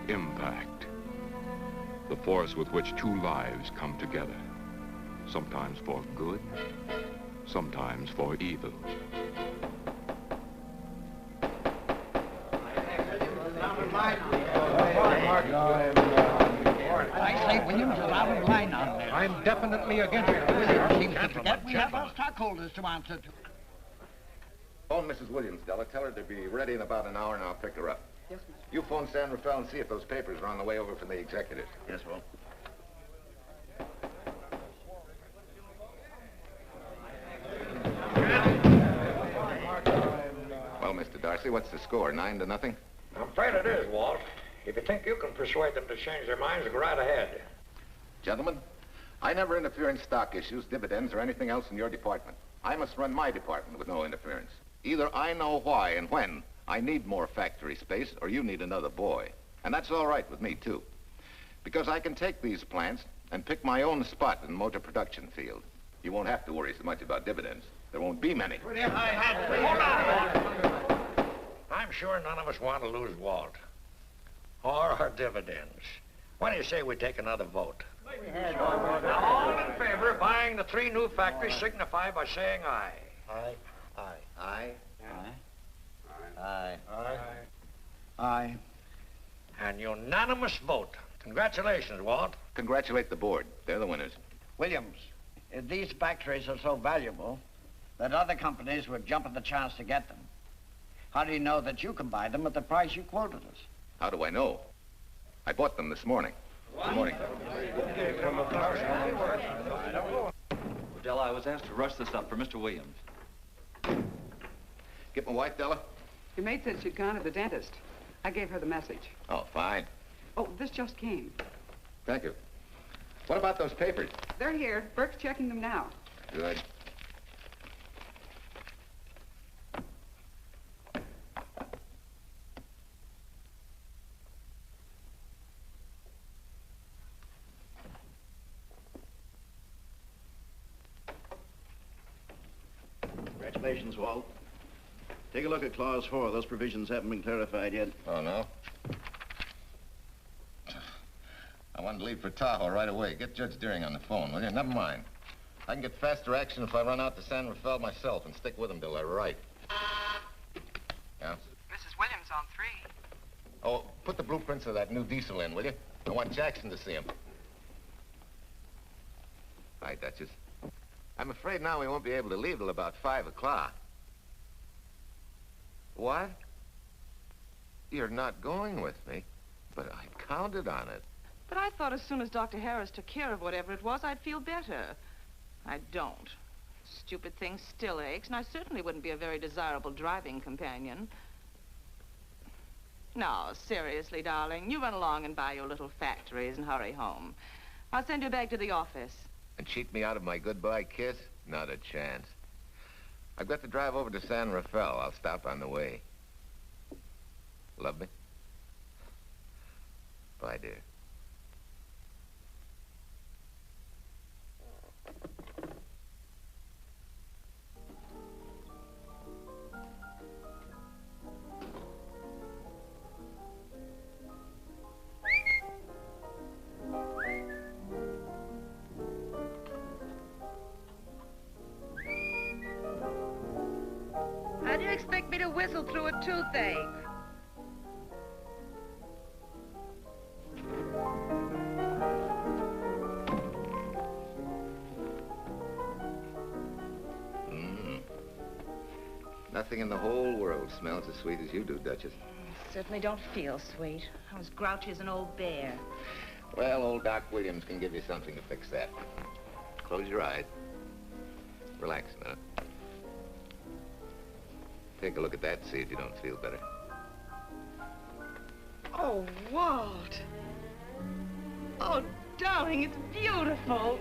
Impact. The force with which two lives come together. Sometimes for good, sometimes for evil. I say Williams is out of line on this. I'm definitely against it. Williams Seems to forget we have our stockholders to answer to. Phone Mrs. Williams, Della. Tell her to be ready in about an hour and I'll pick her up. Yes, Mr. You phone San Rafael and see if those papers are on the way over from the executive. Yes, Walt. Well, Mr. Darcy, what's the score? 9-0? I'm afraid it is, Walt. If you think you can persuade them to change their minds, go right ahead. Gentlemen, I never interfere in stock issues, dividends, or anything else in your department. I must run my department with no interference. Either I know why and when I need more factory space, or you need another boy. And that's all right with me, too. Because I can take these plants and pick my own spot in the motor production field. You won't have to worry so much about dividends. There won't be many. Hold on. I'm sure none of us want to lose Walt. Or our dividends. What do you say we take another vote? Now, all in favor of buying the 3 new factories signify by saying aye. Aye. Aye. Aye. Aye. Aye. Aye. An unanimous vote. Congratulations, Walt. Congratulate the board. They're the winners. Williams, if these factories are so valuable that other companies would jump at the chance to get them, how do you know that you can buy them at the price you quoted us? How do I know? I bought them this morning. Good morning. Della, I was asked to rush this up for Mr. Williams. Get my wife, Della? Your maid said she'd gone to the dentist. I gave her the message. Oh, fine. Oh, this just came. Thank you. What about those papers? They're here. Burke's checking them now. Good. Congratulations, Walt. Take a look at Clause 4. Those provisions haven't been clarified yet. Oh, no? I wanted to leave for Tahoe right away. Get Judge Deering on the phone, will you? Never mind. I can get faster action if I run out to San Rafael myself and stick with him till I write. Yeah? Mrs. Williams on 3. Oh, put the blueprints of that new diesel in, will you? I want Jackson to see him. Hi, Duchess. I'm afraid now we won't be able to leave till about 5 o'clock. What? You're not going with me, but I counted on it. But I thought as soon as Dr. Harris took care of whatever it was, I'd feel better. I don't. Stupid thing still aches, and I certainly wouldn't be a very desirable driving companion. No, seriously, darling, you run along and buy your little factories and hurry home. I'll send you back to the office. And cheat me out of my goodbye kiss? Not a chance. I've got to drive over to San Rafael. I'll stop on the way. Love me? Bye, dear. How do you expect me to whistle through a toothache? Nothing in the whole world smells as sweet as you do, Duchess. Certainly don't feel sweet. I was grouchy as an old bear. Well, old Doc Williams can give you something to fix that. Close your eyes. Relax a minute. Take a look at that and see if you don't feel better. Oh, Walt. Oh, darling, it's beautiful.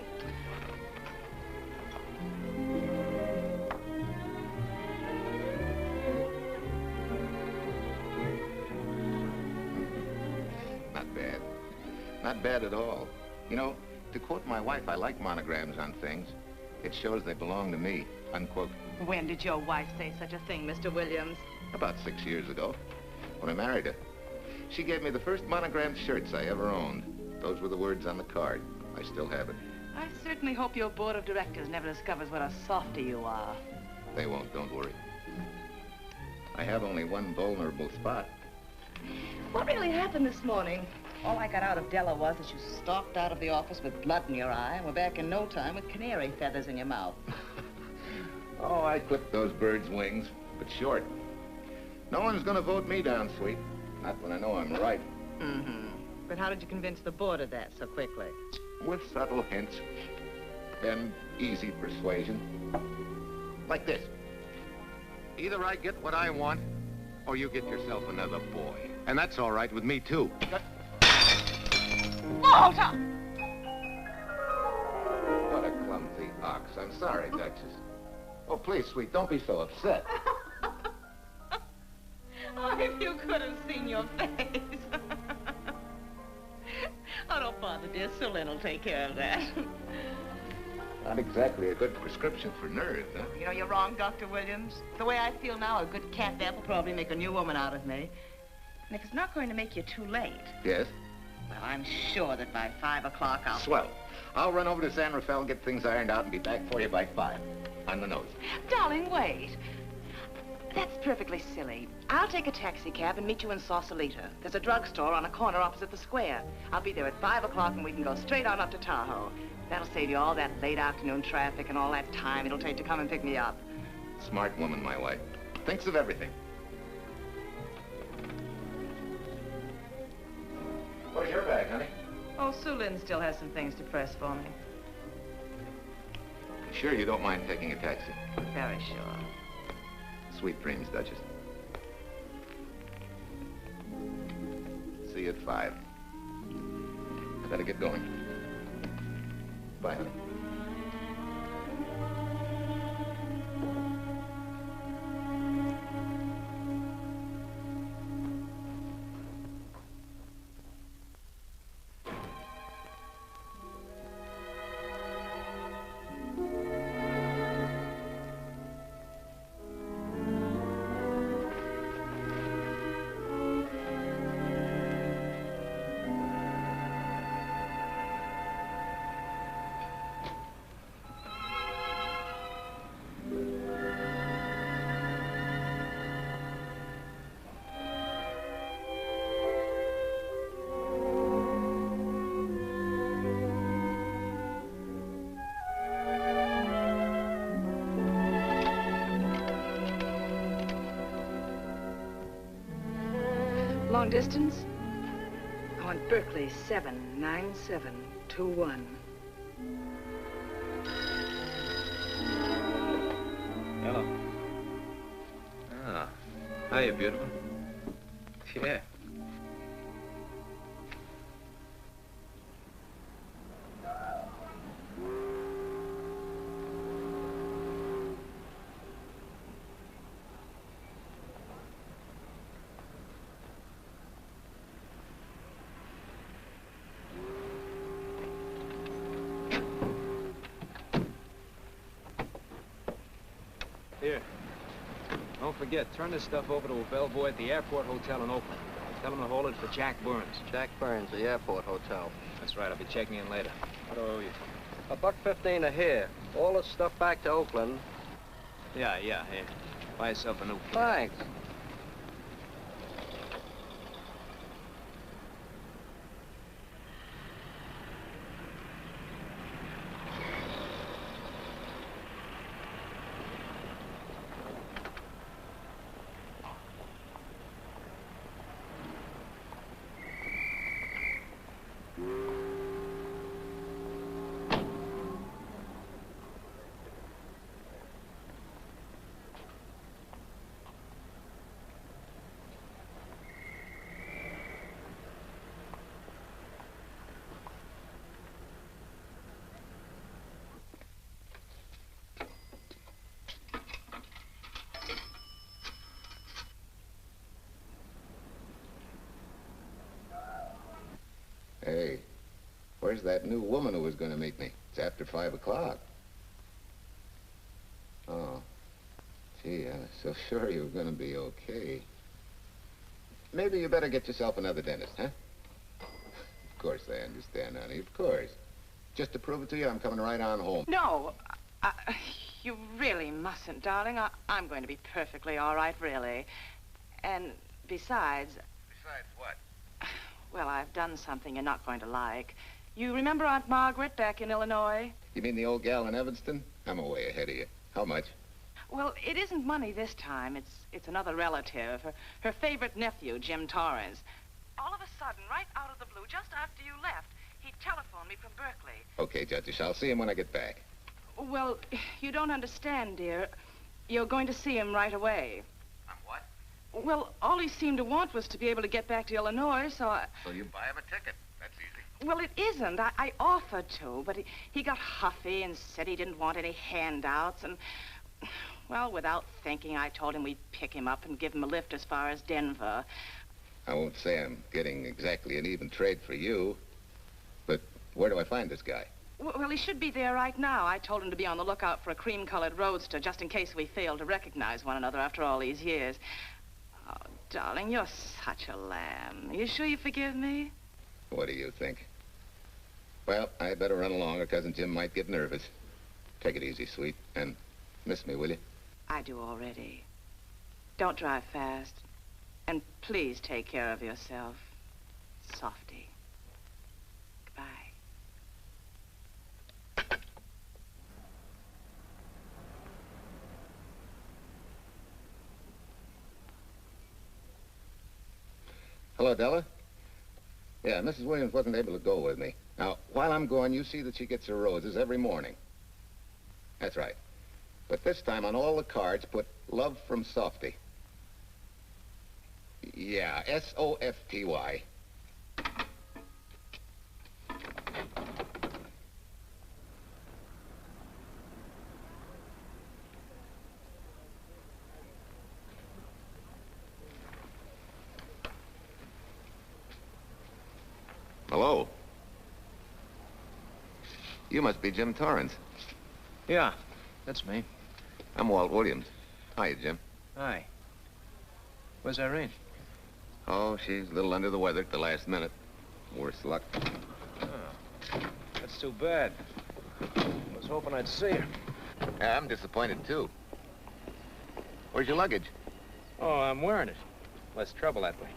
Not bad. Not bad at all. You know, to quote my wife, I like monograms on things. It shows they belong to me, unquote. When did your wife say such a thing, Mr. Williams? About 6 years ago, when I married her. She gave me the first monogrammed shirts I ever owned. Those were the words on the card. I still have it. I certainly hope your board of directors never discovers what a softy you are. They won't, don't worry. I have only one vulnerable spot. What really happened this morning? All I got out of Della was that you stalked out of the office with blood in your eye and were back in no time with canary feathers in your mouth. Oh, I clipped those birds' wings, but short. No one's gonna vote me down, sweet. Not when I know I'm right. Mm-hmm. But how did you convince the board of that so quickly? With subtle hints and easy persuasion. Like this. Either I get what I want, or you get yourself another boy. And that's all right with me, too. Walter! What a clumsy ox. I'm sorry, Duchess. Oh, please, sweet, don't be so upset. Oh, if you could have seen your face. Oh, don't bother, dear. Sulin will take care of that. Not exactly a good prescription for nerves, huh? You know, you're wrong, Dr. Williams. The way I feel now, a good catnap will probably make a new woman out of me. And if it's not going to make you too late... Yes? Well, I'm sure that by 5 o'clock I'll... Swell. I'll run over to San Rafael, get things ironed out, and be back for you by 5. On the nose. Darling, wait. That's perfectly silly. I'll take a taxi cab and meet you in Sausalito. There's a drugstore on a corner opposite the square. I'll be there at 5 o'clock and we can go straight on up to Tahoe. That'll save you all that late afternoon traffic and all that time it'll take to come and pick me up. Smart woman, my wife. Thinks of everything. Where's your bag, honey? Oh, Sue Lynn still has some things to press for me. Sure you don't mind taking a taxi? Very sure. Sweet dreams, Duchess. See you at 5. I better get going. Bye, honey. Long distance? I want Berkeley 79721. Hello. Ah. Hiya, beautiful. Yeah. Here. Don't forget, turn this stuff over to a bellboy at the airport hotel in Oakland. Tell him to hold it for Jack Burns. Jack Burns, the airport hotel. That's right, I'll be checking in later. What do I owe you? $1.15 a hair. All this stuff back to Oakland. Yeah, here. Buy yourself a new kit. Thanks. Hey, where's that new woman who was going to meet me? It's after 5 o'clock. Oh, gee, I was so sure you were going to be okay. maybe you better get yourself another dentist, huh? Of course I understand, honey, of course. Just to prove it to you, I'm coming right on home. No, you really mustn't, darling. I'm going to be perfectly all right, really. And besides... Besides what? Well, I've done something you're not going to like. You remember Aunt Margaret back in Illinois? You mean the old gal in Evanston? I'm way ahead of you. How much? Well, it isn't money this time. It's another relative. Her favorite nephew, Jim Torrance. All of a sudden, right out of the blue, just after you left, he telephoned me from Berkeley. Okay, Judge, I'll see him when I get back. Well, you don't understand, dear. You're going to see him right away. I'm what? Well, all he seemed to want was to be able to get back to Illinois, so I... So you buy him a ticket. That's easy. Well, it isn't. I offered to, but he got huffy and said he didn't want any handouts, and... Well, without thinking, I told him we'd pick him up and give him a lift as far as Denver. I won't say I'm getting exactly an even trade for you, but where do I find this guy? Well, he should be there right now. I told him to be on the lookout for a cream-colored roadster, just in case we failed to recognize one another after all these years. Oh, darling, you're such a lamb. You sure you forgive me? What do you think? Well, I better run along, or Cousin Jim might get nervous. Take it easy, sweet, and miss me, will you? I do already. Don't drive fast. And please take care of yourself. Softy. Goodbye. Hello, Della? Yeah, Mrs. Williams wasn't able to go with me. Now, while I'm gone, you see that she gets her roses every morning. That's right. But this time on all the cards, put love from Softy. Yeah, S-O-F-T-Y. Hello. You must be Jim Torrance. Yeah, that's me. I'm Walt Williams. Hiya, Jim. Hi. Where's Irene? Oh, she's a little under the weather at the last minute. Worse luck. Oh, that's too bad. I was hoping I'd see her. Yeah, I'm disappointed, too. Where's your luggage? Oh, I'm wearing it. Less trouble that way.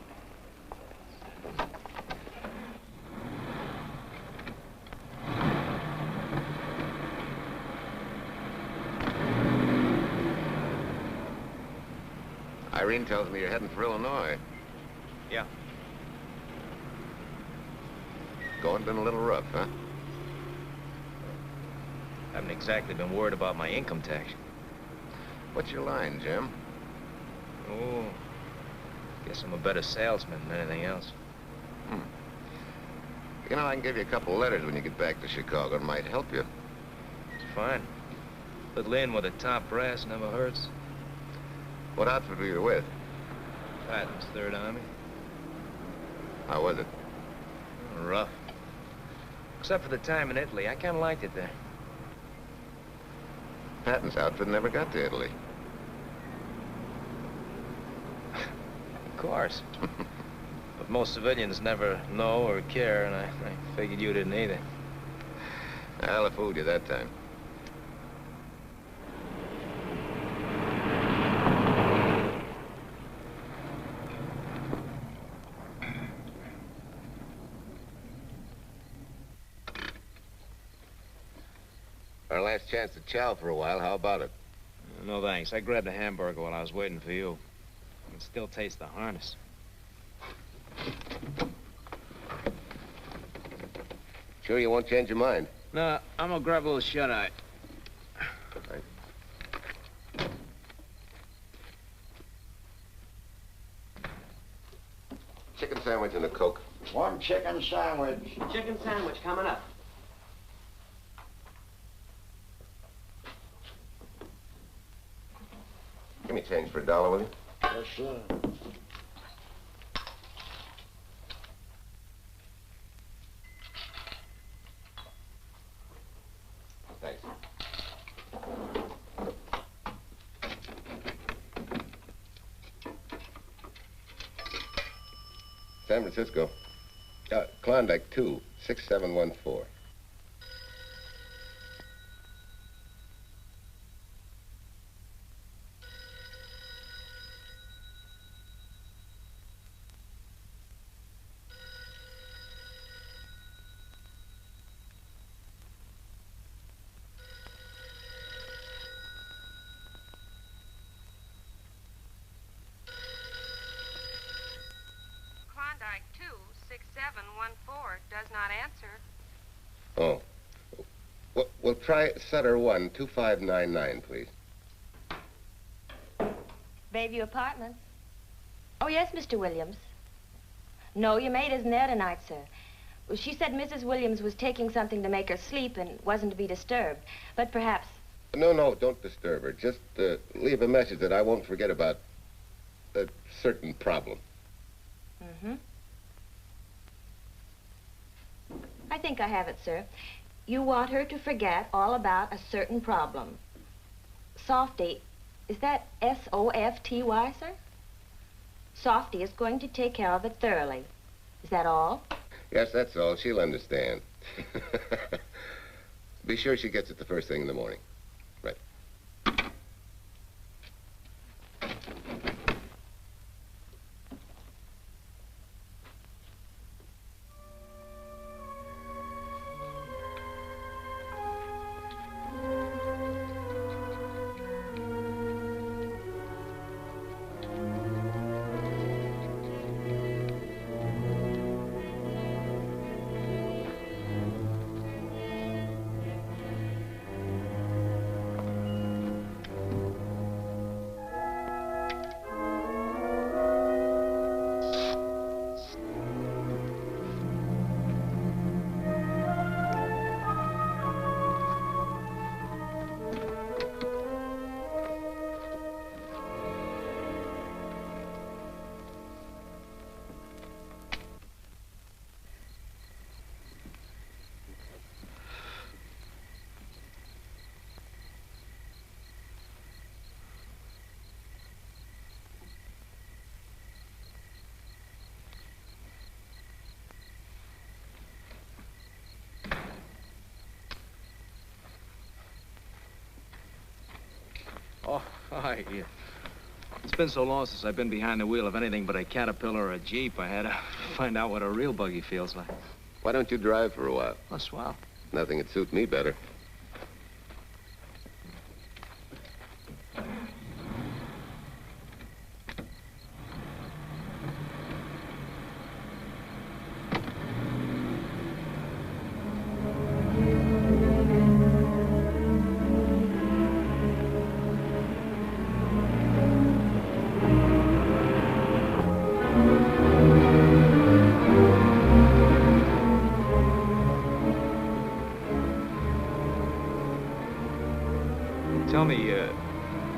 Irene tells me you're heading for Illinois. Yeah. Going been a little rough, huh? Haven't exactly been worried about my income tax. What's your line, Jim? Oh, guess I'm a better salesman than anything else. You know, I can give you a couple of letters when you get back to Chicago. It might help you. It's fine. Little in with the top brass never hurts. What outfit were you with? Patton's Third Army. How was it? Rough. Except for the time in Italy. I kind of liked it there. Patton's outfit never got to Italy. Of course. But most civilians never know or care, and I figured you didn't either. I'll have fooled you that time. Our last chance to chow for a while. How about it? No, thanks. I grabbed a hamburger while I was waiting for you. I can still taste the harness. Sure you won't change your mind? No, I'm gonna grab a little shut-eye. Right. Chicken sandwich and a Coke. One chicken sandwich. Chicken sandwich coming up. Give me change for $1, will you? Yes, sir. Thanks. San Francisco. Klondike 2, 6714. Klondike 26714 does not answer. Oh. We'll try Sutter 1, 2599, please. Bayview Apartments. Oh, yes, Mr. Williams. No, your maid isn't there tonight, sir. Well, she said Mrs. Williams was taking something to make her sleep and wasn't to be disturbed. But perhaps... No, don't disturb her. Just leave a message that I won't forget about a certain problem. Mm-hmm. I think I have it, sir. You want her to forget all about a certain problem. Softy, is that S-O-F-T-Y, sir? Softy is going to take care of it thoroughly. Is that all? Yes, that's all. She'll understand. Be sure she gets it the first thing in the morning. Right. Oh, hi. Yeah. It's been so long since I've been behind the wheel of anything but a Caterpillar or a Jeep, I had to find out what a real buggy feels like. Why don't you drive for a while? Oh, swell. Nothing would suit me better. Tell me,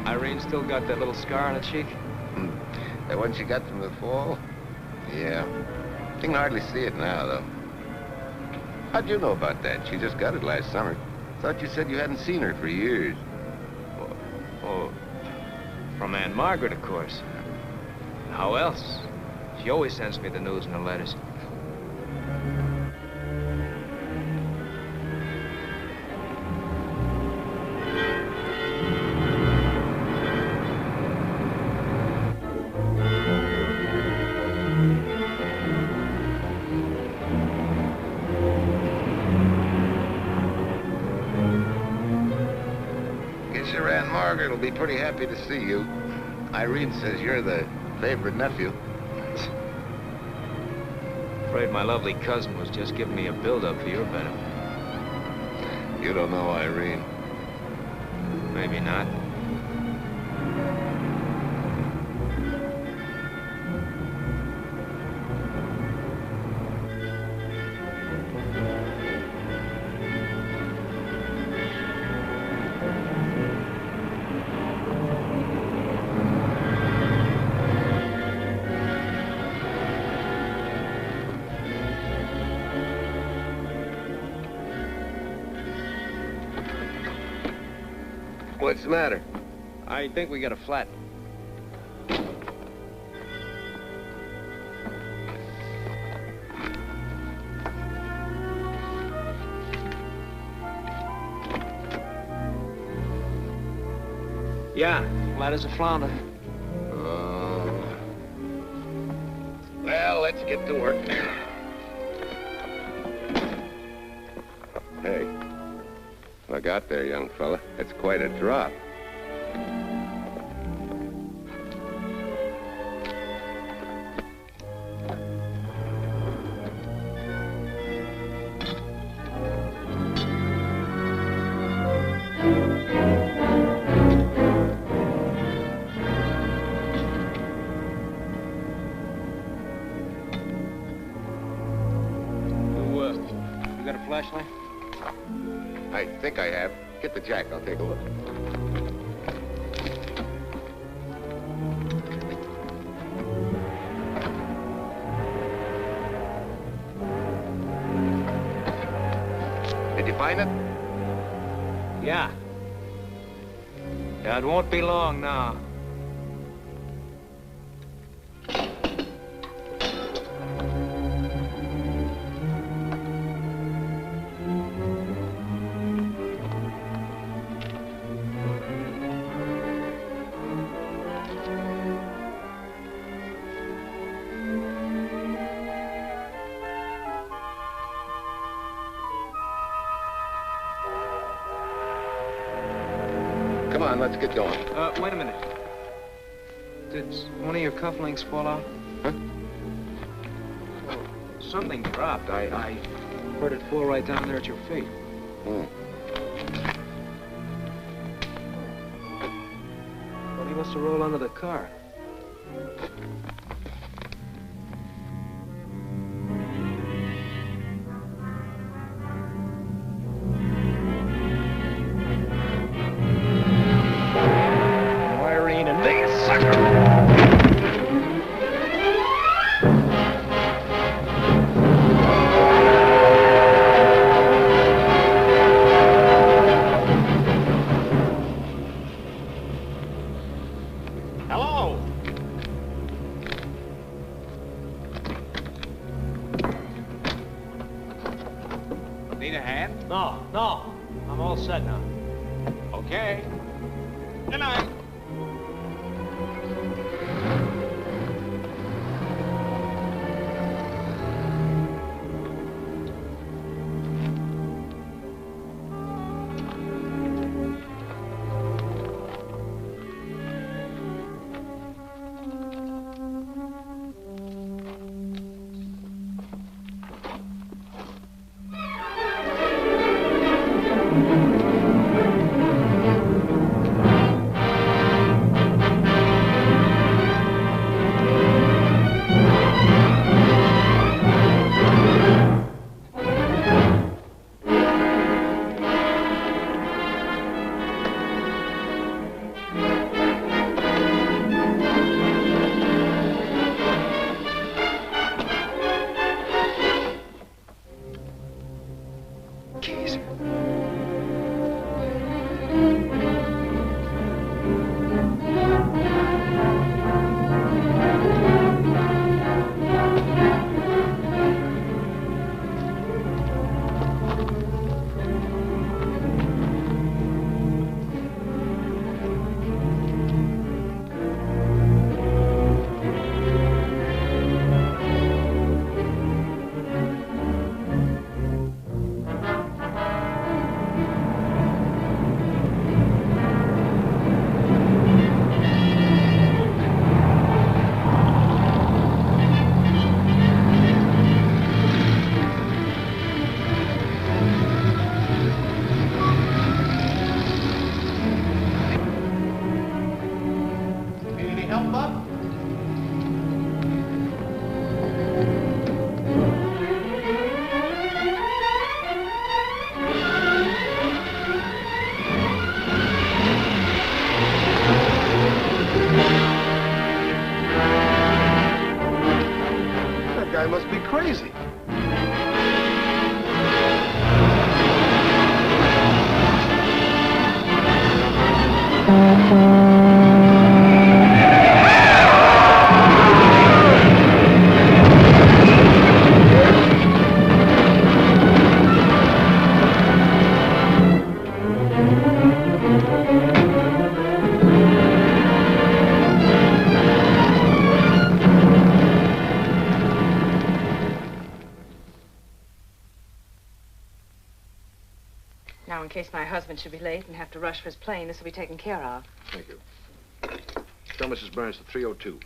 Irene still got that little scar on her cheek? That one she got from the fall? Yeah. You can hardly see it now, though. How'd you know about that? She just got it last summer. Thought you said you hadn't seen her for years. Oh, from Aunt Margaret, of course. How else? She always sends me the news in her letters. Margaret will be pretty happy to see you. Irene says you're the favorite nephew. Afraid my lovely cousin was just giving me a build-up for your benefit. You don't know Irene. Maybe not. What's the matter? I think we got a flat. Yeah, flat as a flounder. Well, let's get to work. Hey, look out there, young fella. It's quite a drop. Flashlight? I think I have. Get the jack. I'll take a look. Did you find it? Yeah. Yeah, it won't be long now. Come on, let's get going. Wait a minute. Did one of your cufflinks fall out? Huh? Well, something dropped. I heard it fall right down there at your feet. Hmm. Well, he must have rolled under the car. Need a hand? No. I'm all set now. Okay. Good night. Crazy. Now, in case my husband should be late and have to rush for his plane, this will be taken care of. Thank you. Tell Mrs. Burns to 302.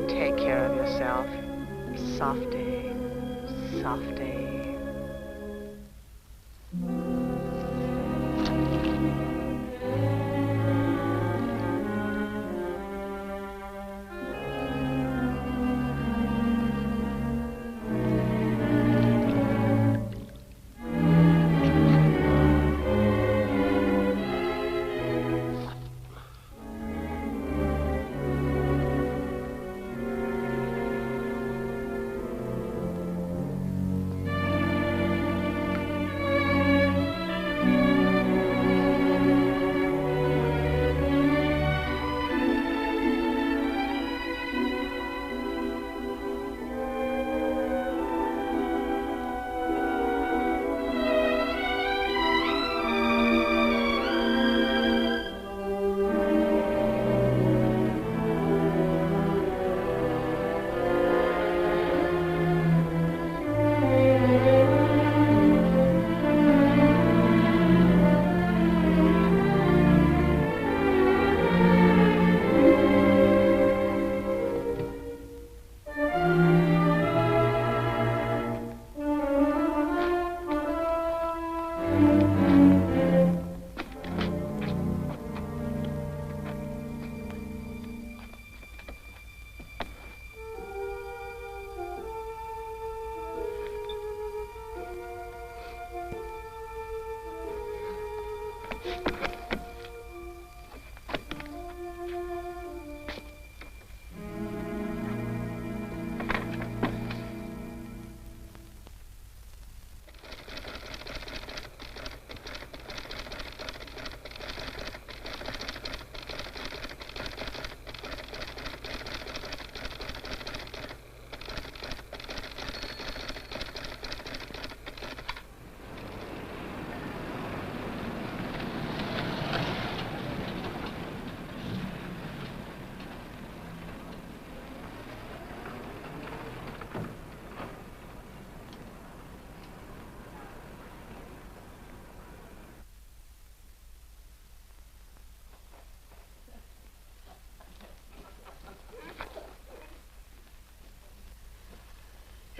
Take care of yourself. Softy. Softy.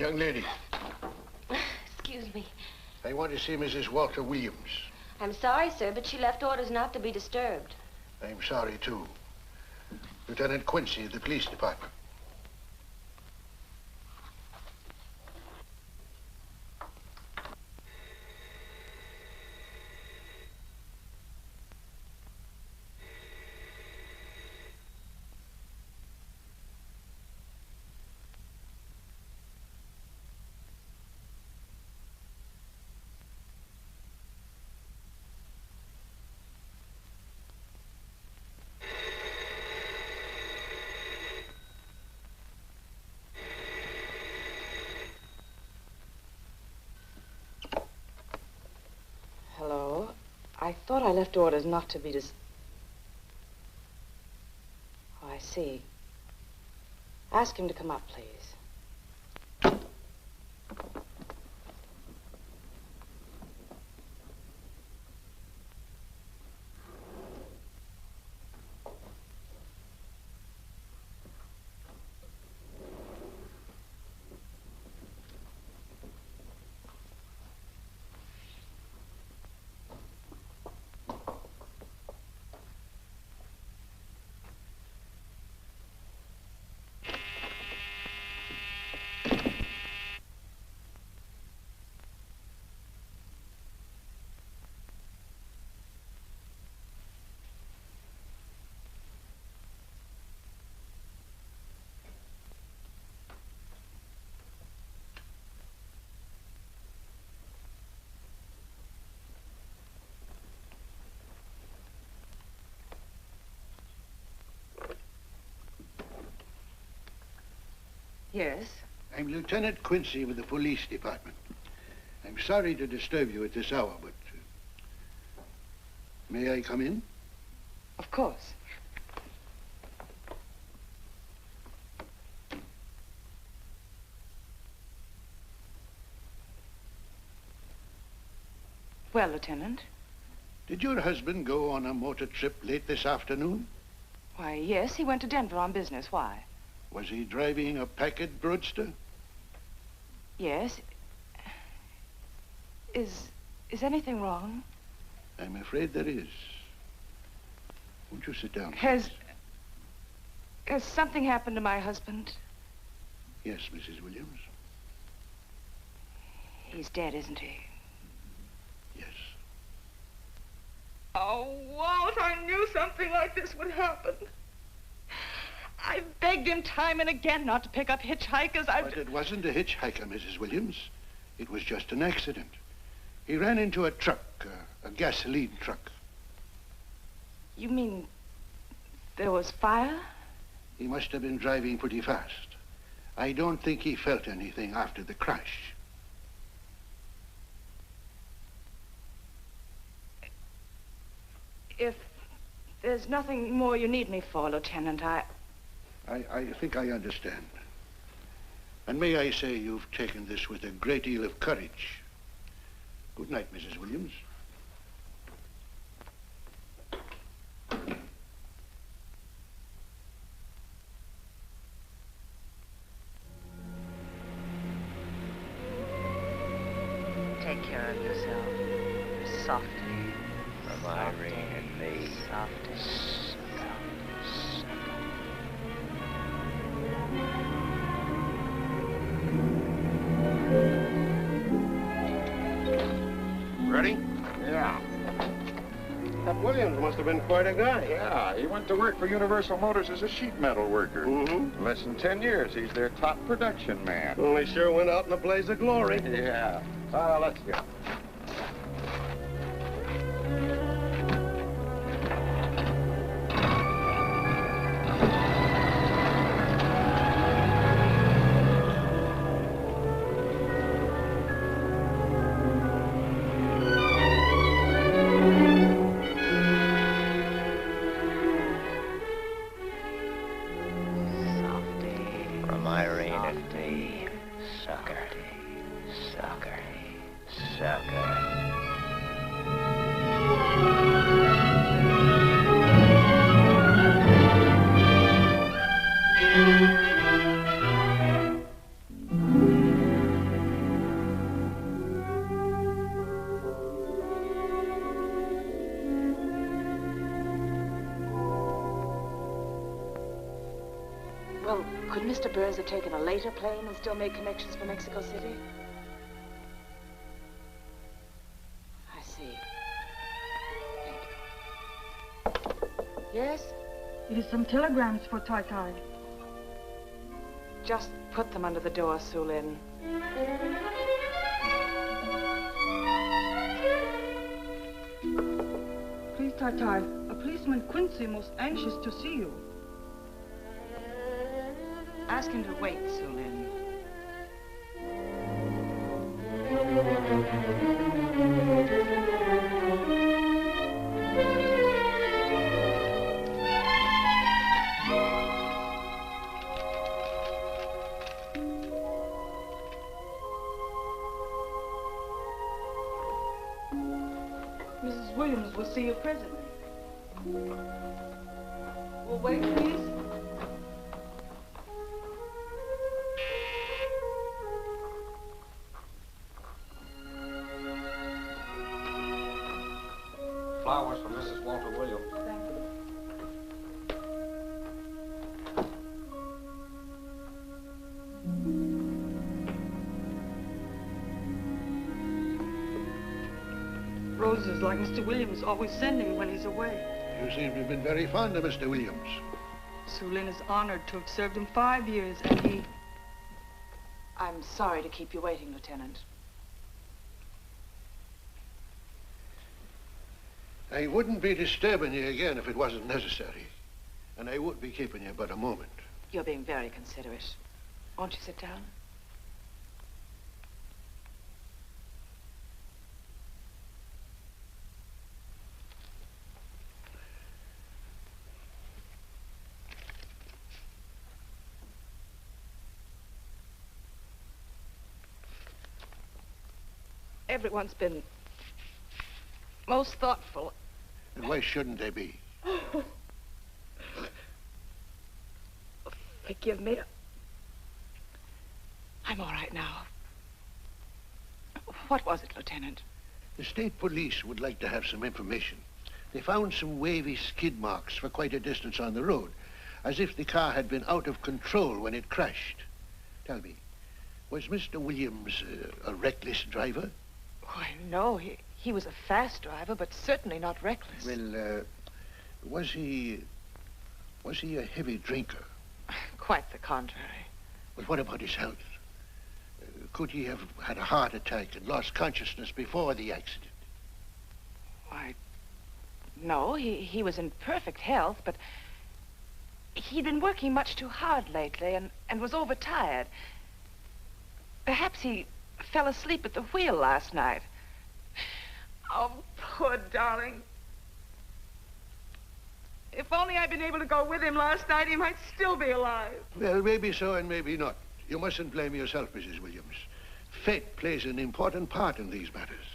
Young lady, Excuse me. I want to see Mrs. Walter Williams. I'm sorry, sir, but she left orders not to be disturbed. I'm sorry, too. Lieutenant Quincy of the police department. Hello? I thought I left orders not to be Oh, I see. Ask him to come up, please. Yes? I'm Lieutenant Quincy with the police department. I'm sorry to disturb you at this hour, but... may I come in? Of course. Well, Lieutenant? Did your husband go on a motor trip late this afternoon? Why, yes, he went to Denver on business. Why? Was he driving a Packard roadster? Yes. Is anything wrong? I'm afraid there is. Won't you sit down? Has something happened to my husband? Yes, Mrs. Williams. He's dead, isn't he? Yes. Oh, Walt, I knew something like this would happen. I begged him time and again not to pick up hitchhikers. But it wasn't a hitchhiker, Mrs. Williams. It was just an accident. He ran into a truck, a gasoline truck. You mean there was fire? He must have been driving pretty fast. I don't think he felt anything after the crash. If there's nothing more you need me for, Lieutenant, I think I understand. And may I say you've taken this with a great deal of courage. Good night, Mrs. Williams. Take care of yourself. Softly. From Irene and me. Softly. Ready? Yeah. That Williams must have been quite a guy. Yeah, he went to work for Universal Motors as a sheet metal worker. Mm-hmm. Less than 10 years, he's their top production man. Well, he sure went out in a blaze of glory. Yeah. Let's go. Well, could Mr. Burns have taken a later plane and still made connections for Mexico City? I see. Thank you. Yes? It is some telegrams for Tai. Just put them under the door, Sulin. Please, Tai, a policeman Quincy most anxious to see you. Ask him to wait, Sulin. Mrs. Williams will see you presently. Will wait, please. Flowers for Mrs. Walter Williams. Thank you. Roses like Mr. Williams always sending when he's away. You seem to have been very fond of Mr. Williams. Sulin is honored to have served him 5 years, and he... I'm sorry to keep you waiting, Lieutenant. I wouldn't be disturbing you again if it wasn't necessary. And I would be keeping you but a moment. You're being very considerate. Won't you sit down? Everyone's been most thoughtful. And why shouldn't they be? Forgive me. I'm all right now. What was it, Lieutenant? The state police would like to have some information. They found some wavy skid marks for quite a distance on the road, as if the car had been out of control when it crashed. Tell me, was Mr. Williams a reckless driver? Why, no. He was a fast driver, but certainly not reckless. Well, was he a heavy drinker? Quite the contrary. But what about his health? Could he have had a heart attack and lost consciousness before the accident? Why, no. He was in perfect health, but he'd been working much too hard lately and was overtired. Perhaps he fell asleep at the wheel last night. Oh, poor darling. If only I'd been able to go with him last night, he might still be alive. Well, maybe so and maybe not. You mustn't blame yourself, Mrs. Williams. Fate plays an important part in these matters.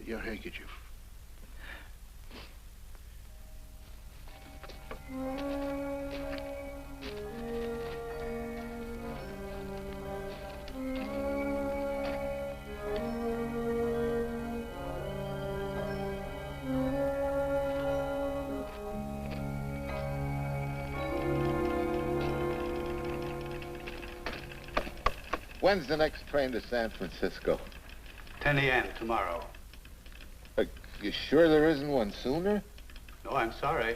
Your handkerchief. When's the next train to San Francisco? 10 a.m. tomorrow. You sure there isn't one sooner? No, I'm sorry.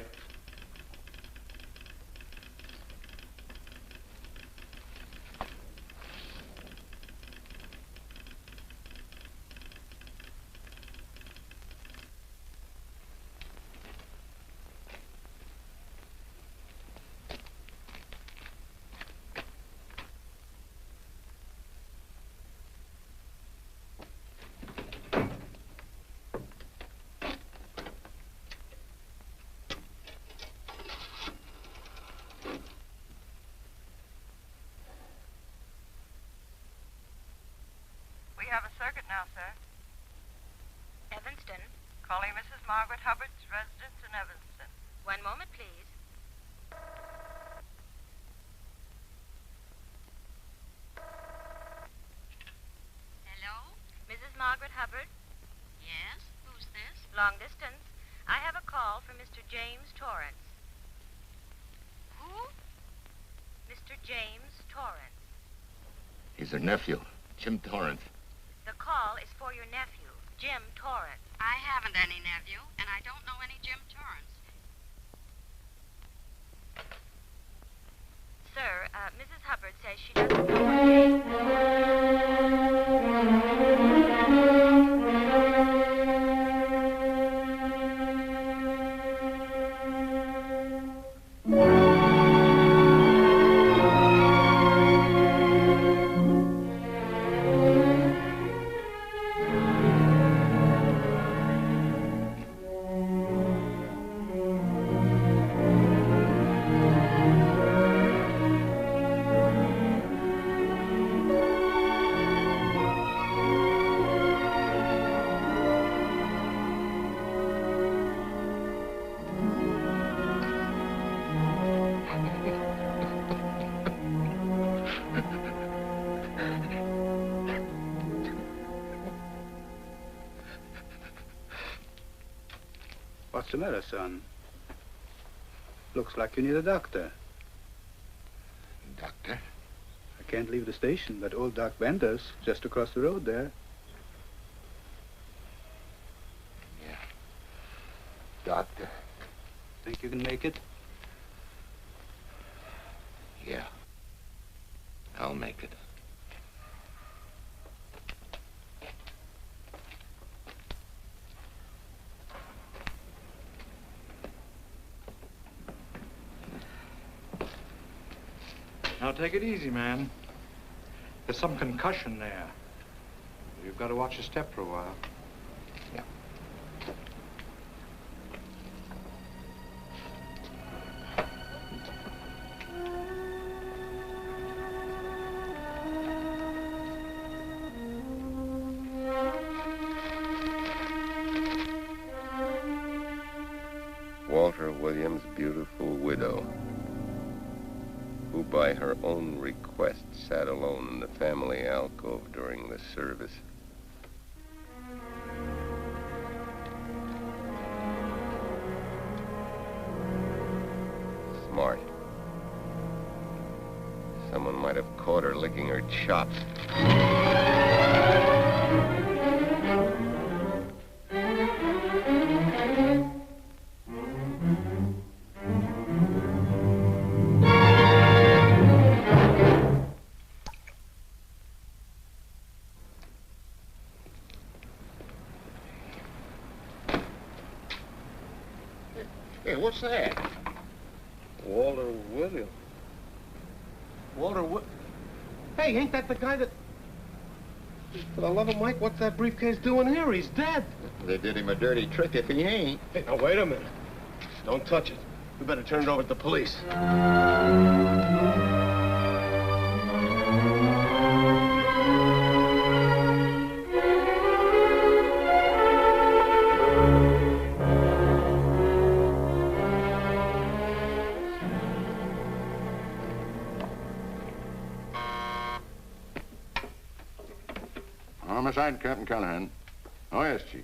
We have a circuit now, sir. Evanston. Calling Mrs. Margaret Hubbard's residence in Evanston. One moment, please. Hello? Mrs. Margaret Hubbard? Yes? Who's this? Long distance. I have a call from Mr. James Torrance. Who? Mr. James Torrance. He's her nephew, Jim Torrance. The call is for your nephew, Jim Torrance. I haven't any nephew, and I don't know any Jim Torrance. Sir, Mrs. Hubbard says she doesn't What's the matter, son? Looks like you need a doctor. Doctor? I can't leave the station, but old Doc Bender's just across the road there. Yeah. Doctor? Think you can make it? Yeah. I'll make it. Now, take it easy, man. There's some concussion there. You've got to watch your step for a while. Yeah. Walter Williams' beautiful widow, who by her own request sat alone in the family alcove during the service. Smart. Someone might have caught her licking her chops. Hey, what's that? Walter Williams. Hey, ain't that the guy that... For the love of Mike, what's that briefcase doing here? He's dead. They did him a dirty trick if he ain't. Hey, now, wait a minute. Don't touch it. We better turn it over to the police. Homicide, Captain Callahan. Oh, yes, Chief.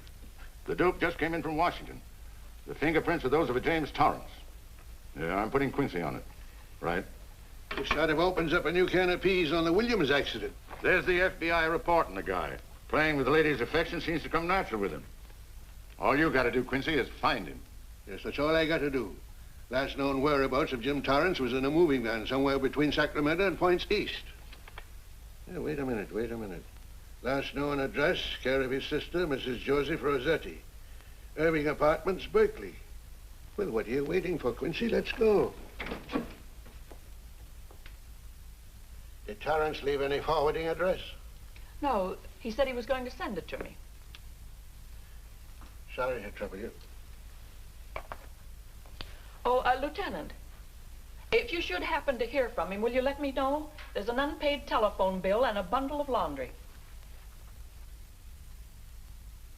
The dope just came in from Washington. The fingerprints are those of a James Torrance. Yeah, I'm putting Quincy on it. Right. This sort of opens up a new can of peas on the Williams accident. There's the FBI reporting the guy. Playing with the lady's affection seems to come natural with him. All you got to do, Quincy, is find him. Yes, that's all I got to do. Last known whereabouts of Jim Torrance was in a moving van somewhere between Sacramento and Points East. Yeah, wait a minute. Last known address, care of his sister, Mrs. Joseph Rossetti. Irving Apartments, Berkeley. Well, what are you waiting for, Quincy? Let's go. Did Torrance leave any forwarding address? No, he said he was going to send it to me. Sorry to trouble you. Oh, Lieutenant, if you should happen to hear from him, will you let me know? There's an unpaid telephone bill and a bundle of laundry.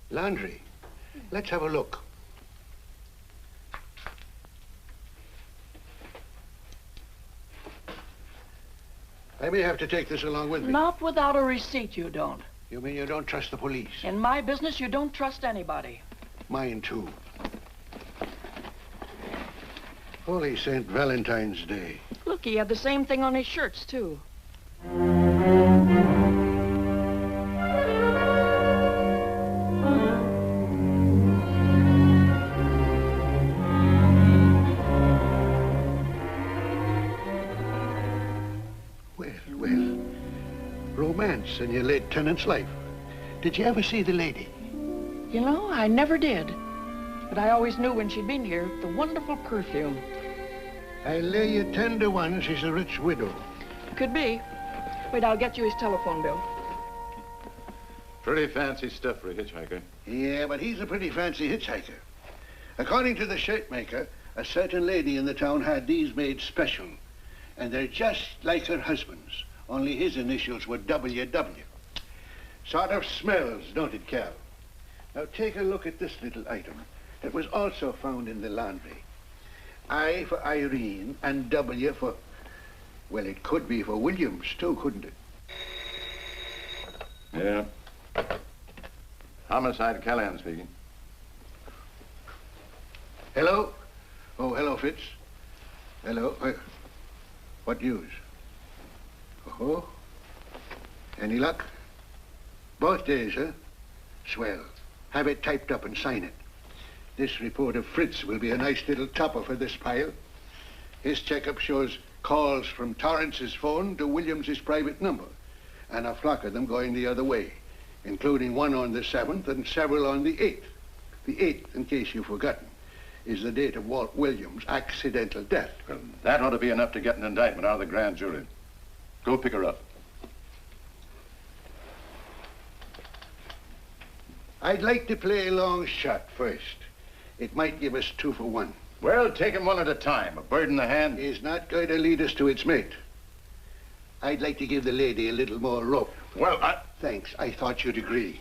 Laundry. Let's have a look. I may have to take this along with me. Not without a receipt, you don't. You mean you don't trust the police? In my business, you don't trust anybody. Mine, too. Holy St. Valentine's Day. Look, he had the same thing on his shirts, too. Romance in your late tenant's life. Did you ever see the lady? You know, I never did. But I always knew when she'd been here, the wonderful perfume. I lay you 10 to 1 she's a rich widow. Could be. Wait, I'll get you his telephone bill. Pretty fancy stuff for a hitchhiker. Yeah, but he's a pretty fancy hitchhiker. According to the shirt maker, a certain lady in the town had these made special. And they're just like her husband's. Only his initials were WW. Sort of smells, don't it, Cal? Now take a look at this little item that was also found in the laundry. I for Irene and W for... Well, it could be for Williams, too, couldn't it? Yeah. Homicide, Callahan speaking. Hello? Oh, hello, Fitz. Hello. What news? Oh? Any luck? Both days, huh? Swell. Have it typed up and sign it. This report of Fritz will be a nice little topper for this pile. His checkup shows calls from Torrance's phone to Williams's private number, and a flock of them going the other way, including one on the 7th and several on the 8th. The 8th, in case you've forgotten, is the date of Walt Williams' accidental death. Well, that ought to be enough to get an indictment out of the grand jury. Go pick her up. I'd like to play a long shot first. It might give us 2 for 1. Well, take 'em one at a time. A bird in the hand is not going to lead us to its mate. I'd like to give the lady a little more rope. Well, Thanks. I thought you'd agree.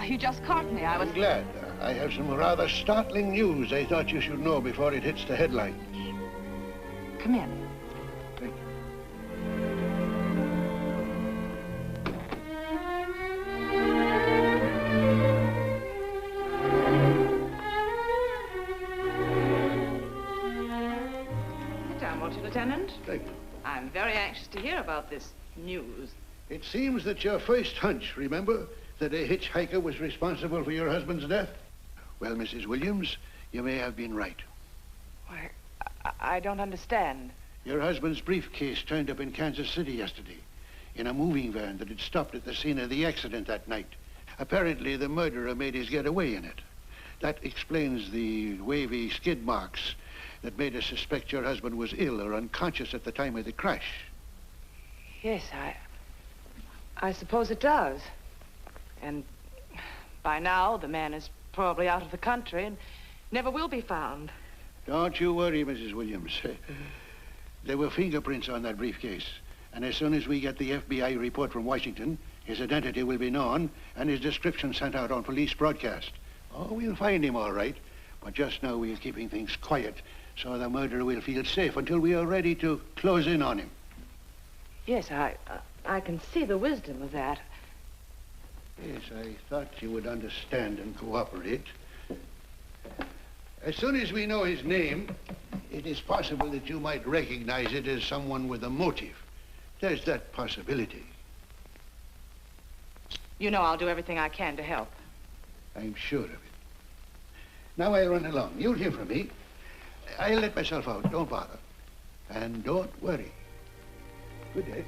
You just caught me. I'm glad. I have some rather startling news I thought you should know before it hits the headlines. Come in. Thank you. Sit down, won't you, Lieutenant? Thank you. I'm very anxious to hear about this news. It seems that your first hunch, remember, that a hitchhiker was responsible for your husband's death? Well, Mrs. Williams, you may have been right. Why, I don't understand. Your husband's briefcase turned up in Kansas City yesterday in a moving van that had stopped at the scene of the accident that night. Apparently, the murderer made his getaway in it. That explains the wavy skid marks that made us suspect your husband was ill or unconscious at the time of the crash. Yes, I suppose it does. And by now, the man is probably out of the country and never will be found. Don't you worry, Mrs. Williams. There were fingerprints on that briefcase. And as soon as we get the FBI report from Washington, his identity will be known and his description sent out on police broadcast. Oh, we'll find him all right. But just now we're keeping things quiet so the murderer will feel safe until we are ready to close in on him. Yes, I can see the wisdom of that. Yes, I thought you would understand and cooperate. As soon as we know his name, it is possible that you might recognize it as someone with a motive. There's that possibility. You know I'll do everything I can to help. I'm sure of it. Now I'll run along. You'll hear from me. I'll let myself out. Don't bother. And don't worry. Good day.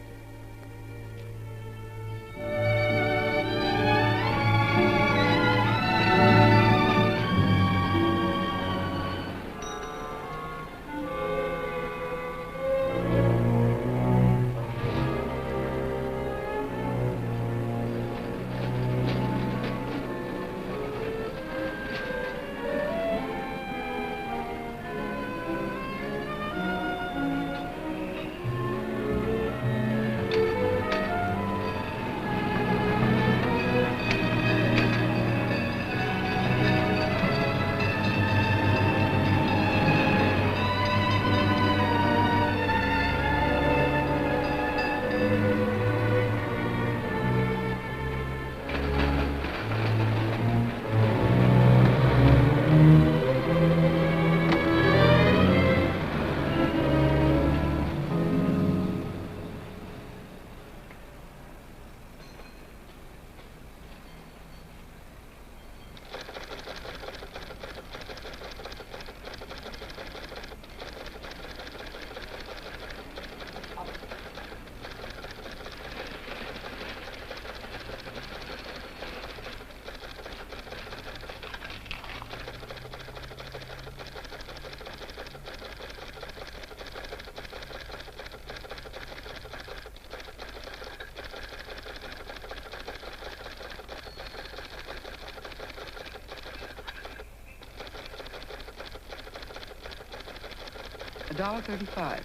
$1.35.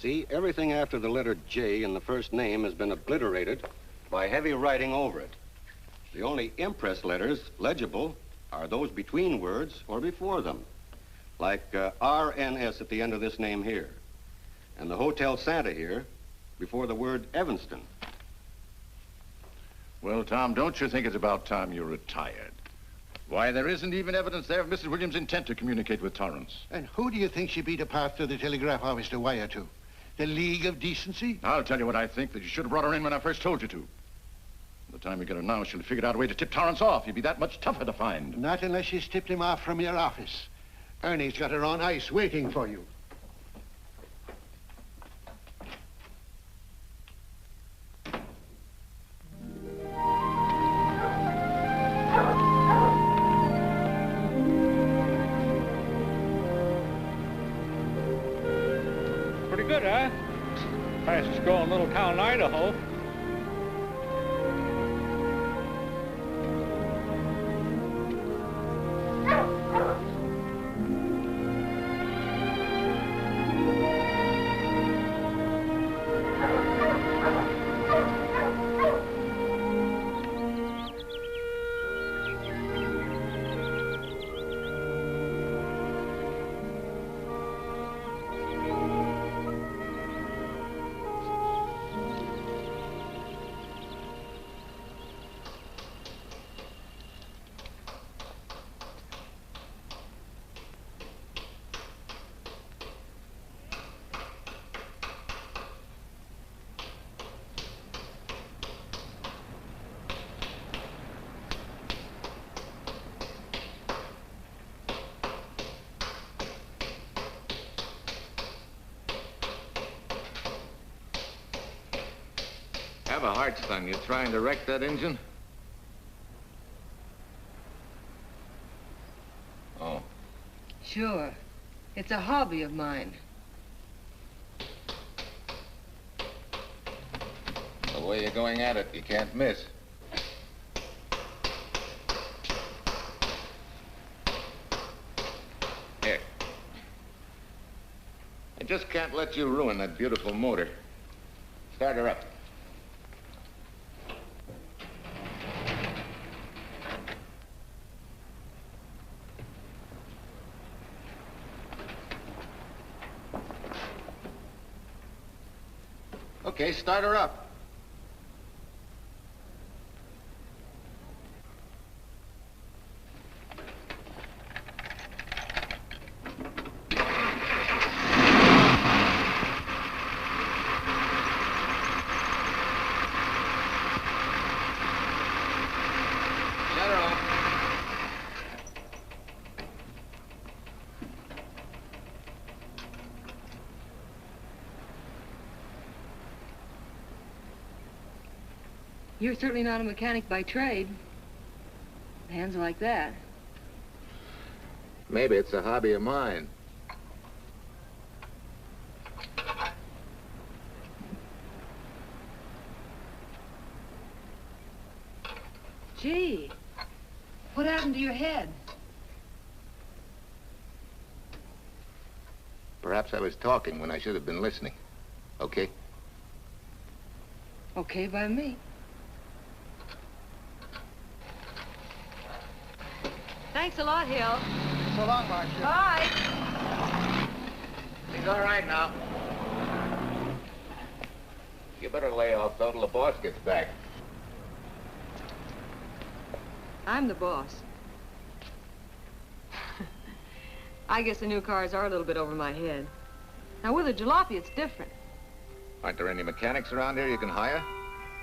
See, everything after the letter J in the first name has been obliterated by heavy writing over it. The only impress letters legible are those between words or before them, like RNS at the end of this name here, and the Hotel Santa here before the word Evanston. Well, Tom, don't you think it's about time you retired? Why, there isn't even evidence there of Mrs. Williams' intent to communicate with Torrance. And who do you think should be the path to the telegraph office to wire to? The League of Decency? I'll tell you what I think, that you should have brought her in when I first told you to. By the time we get her now, she'll have figured out a way to tip Torrance off. He'd be that much tougher to find. Not unless she's tipped him off from your office. Ernie's got her on ice waiting for you. Pretty good, huh? Fastest growing little town in Idaho. Have a heart, son. You trying to wreck that engine? Oh. Sure. It's a hobby of mine. The way you're going at it, you can't miss. Here. I just can't let you ruin that beautiful motor. Start her up. Okay, start her up. Shut her off. You're certainly not a mechanic by trade. Hands like that. Maybe it's a hobby of mine. Gee, what happened to your head? Perhaps I was talking when I should have been listening. Okay? Okay by me. Thanks a lot, Hill. So long, Marcia. Bye. He's all right now. You better lay off though till the boss gets back. I'm the boss. I guess the new cars are a little bit over my head. Now, with a jalopy, it's different. Aren't there any mechanics around here you can hire?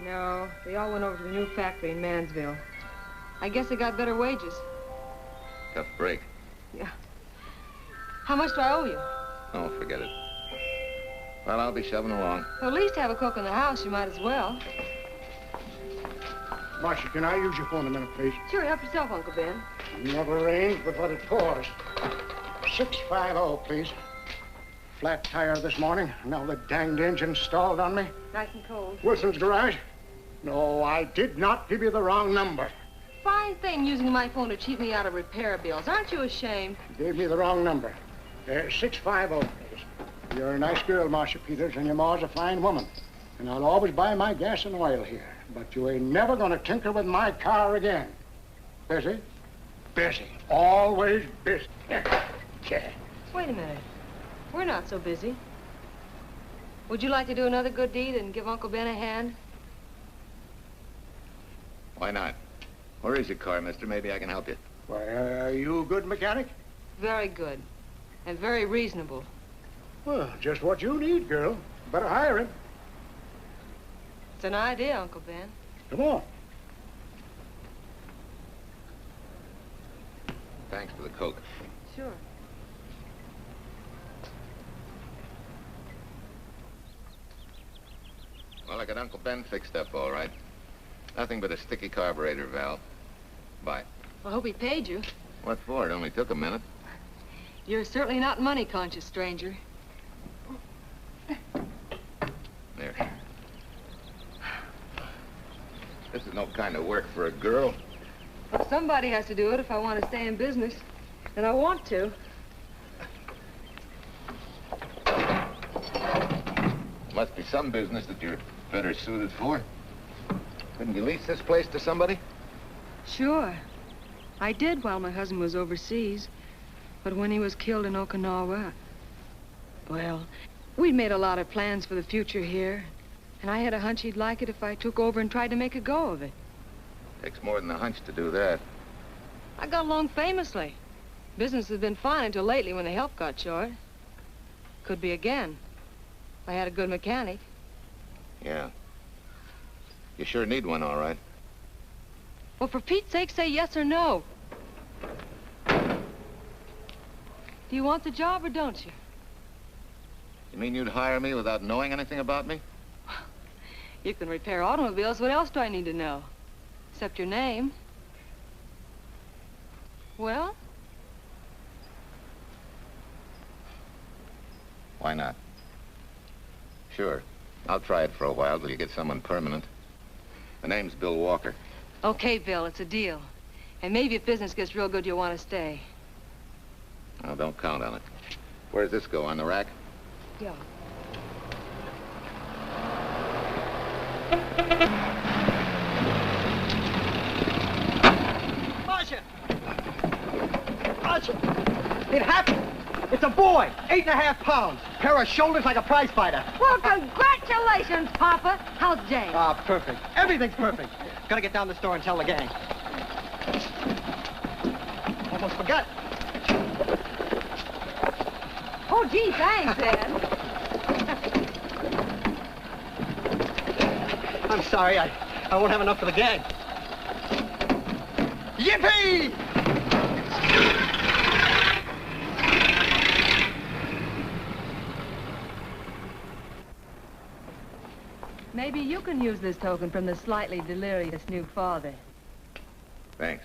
No, they all went over to the new factory in Mansville. I guess they got better wages. Tough break. Yeah. How much do I owe you? Oh, forget it. Well, I'll be shoving along. Well, at least have a cook in the house. You might as well. Marcia, can I use your phone a minute, please? Sure, help yourself, Uncle Ben. Never rains but what it pours. 650, please. Flat tire this morning. Now the danged engine stalled on me. Nice and cold. Wilson's garage? No, I did not give you the wrong number. Fine thing using my phone to cheat me out of repair bills. Aren't you ashamed? You gave me the wrong number. 650, please. You're a nice girl, Marcia Peters, and your ma's a fine woman. And I'll always buy my gas and oil here. But you ain't never gonna tinker with my car again. Busy? Busy. Always busy. Yeah. Wait a minute. We're not so busy. Would you like to do another good deed and give Uncle Ben a hand? Why not? Where is your car, mister? Maybe I can help you. Why, are you a good mechanic? Very good. And very reasonable. Well, just what you need, girl. Better hire him. It's an idea, Uncle Ben. Come on. Thanks for the Coke. Sure. Well, I got Uncle Ben fixed up all right. Nothing but a sticky carburetor valve. Bye. I hope he paid you. What for? It only took a minute. You're certainly not money-conscious, stranger. There. This is no kind of work for a girl. Well, somebody has to do it if I want to stay in business. And I want to. Must be some business that you're better suited for. Couldn't you lease this place to somebody? Sure. I did while my husband was overseas. But when he was killed in Okinawa, well, we'd made a lot of plans for the future here. And I had a hunch he'd like it if I took over and tried to make a go of it. Takes more than a hunch to do that. I got along famously. Business has been fine until lately when the help got short. Could be again. If I had a good mechanic. Yeah. You sure need one, all right. Well, for Pete's sake, say yes or no. Do you want the job or don't you? You mean you'd hire me without knowing anything about me? You can repair automobiles. What else do I need to know? Except your name. Well? Why not? Sure. I'll try it for a while till you get someone permanent. The name's Bill Walker. Okay, Bill, it's a deal. And maybe if business gets real good, you'll want to stay. Oh, don't count on it. Where does this go, on the rack? Yeah. Marcia! Marcia! It happened! It's a boy, 8.5 pounds. Pair of shoulders like a prize fighter. Well, congratulations, Papa. How's Jay? Ah, perfect. Everything's perfect. Gotta get down to the store and tell the gang. Almost forgot. Oh, gee, thanks, Ed. I'm sorry, I won't have enough for the gang. Yippee! Maybe you can use this token from the slightly delirious new father. Thanks.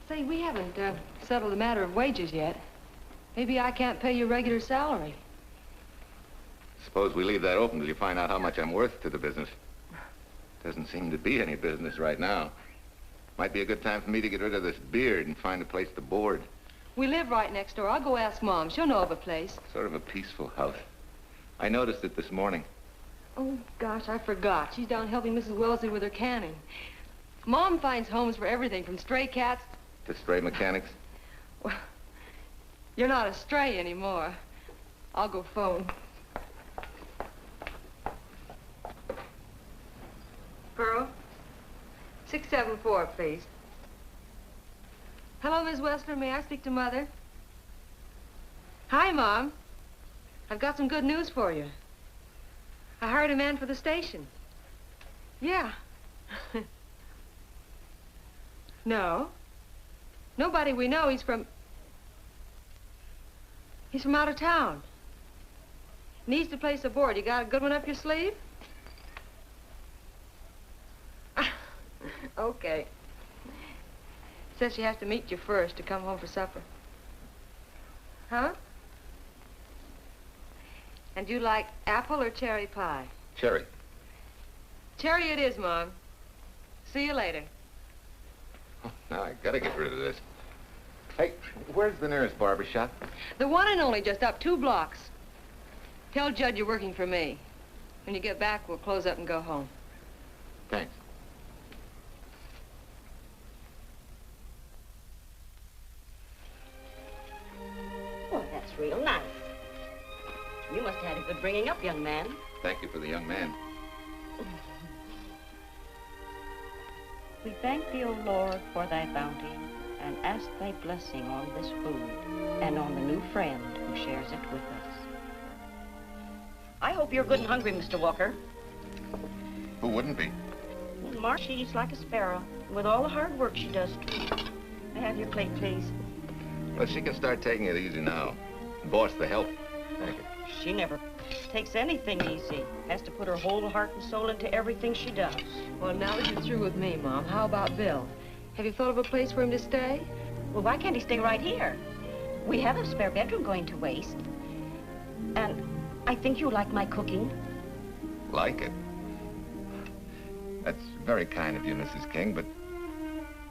Say, we haven't settled the matter of wages yet. Maybe I can't pay your regular salary. Suppose we leave that open till you find out how much I'm worth to the business. Doesn't seem to be any business right now. Might be a good time for me to get rid of this beard and find a place to board. We live right next door. I'll go ask Mom. She'll know of a place. Sort of a peaceful house. I noticed it this morning. Oh, gosh, I forgot. She's down helping Mrs. Wellesley with her canning. Mom finds homes for everything from stray cats... To stray mechanics? Well, you're not a stray anymore. I'll go phone. Pearl, 674, please. Hello, Miss Wessler. May I speak to Mother? Hi, Mom. I've got some good news for you. I hired a man for the station. Yeah. No. Nobody we know. He's from out of town. Needs to place a board. You got a good one up your sleeve? Okay. Says she has to meet you first to come home for supper. Huh? And you like apple or cherry pie? Cherry. Cherry it is, Mom. See you later. Oh, now I gotta get rid of this. Hey, where's the nearest barber shop? The one and only, just up 2 blocks. Tell Judd you're working for me. When you get back, we'll close up and go home. Thanks. Oh, that's real nice. You must have had a good bringing up, young man. Thank you for the young man. We thank thee, O Lord, for thy bounty, and ask thy blessing on this food and on the new friend who shares it with us. I hope you're good and hungry, Mr. Walker. Who wouldn't be? Well, Marsh, she eats like a sparrow, with all the hard work she does. May I have your plate, please? Well, she can start taking it easy now. Boss, the help. Thank you. She never takes anything easy. Has to put her whole heart and soul into everything she does. Well, now that you're through with me, Mom, how about Bill? Have you thought of a place for him to stay? Well, why can't he stay right here? We have a spare bedroom going to waste. And I think you like my cooking. Like it? That's very kind of you, Mrs. King, but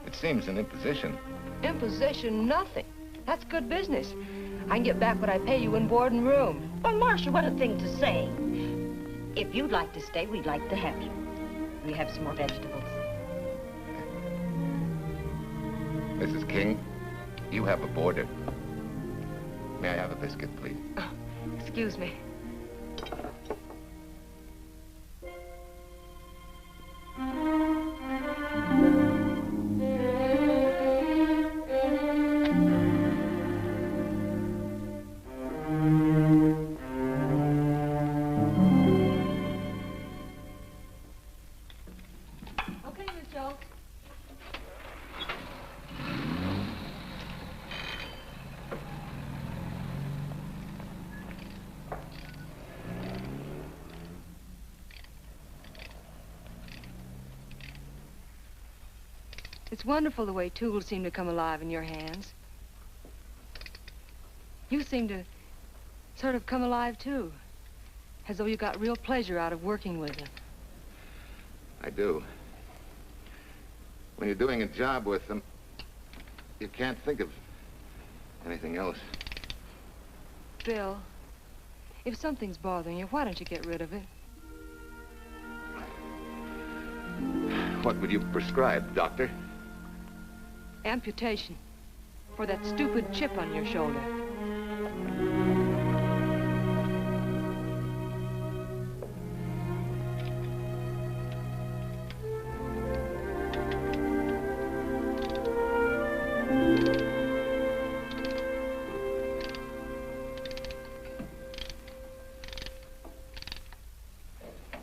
it seems an imposition. Imposition, nothing. That's good business. I can get back what I pay you in board and room. Well, Marcia, what a thing to say. If you'd like to stay, we'd like to have you. We have some more vegetables. Mrs. King, you have a boarder. May I have a biscuit, please? Oh, excuse me. It's wonderful the way tools seem to come alive in your hands. You seem to sort of come alive, too. As though you got real pleasure out of working with them. I do. When you're doing a job with them, you can't think of anything else. Bill, if something's bothering you, why don't you get rid of it? What would you prescribe, doctor? Amputation. For that stupid chip on your shoulder.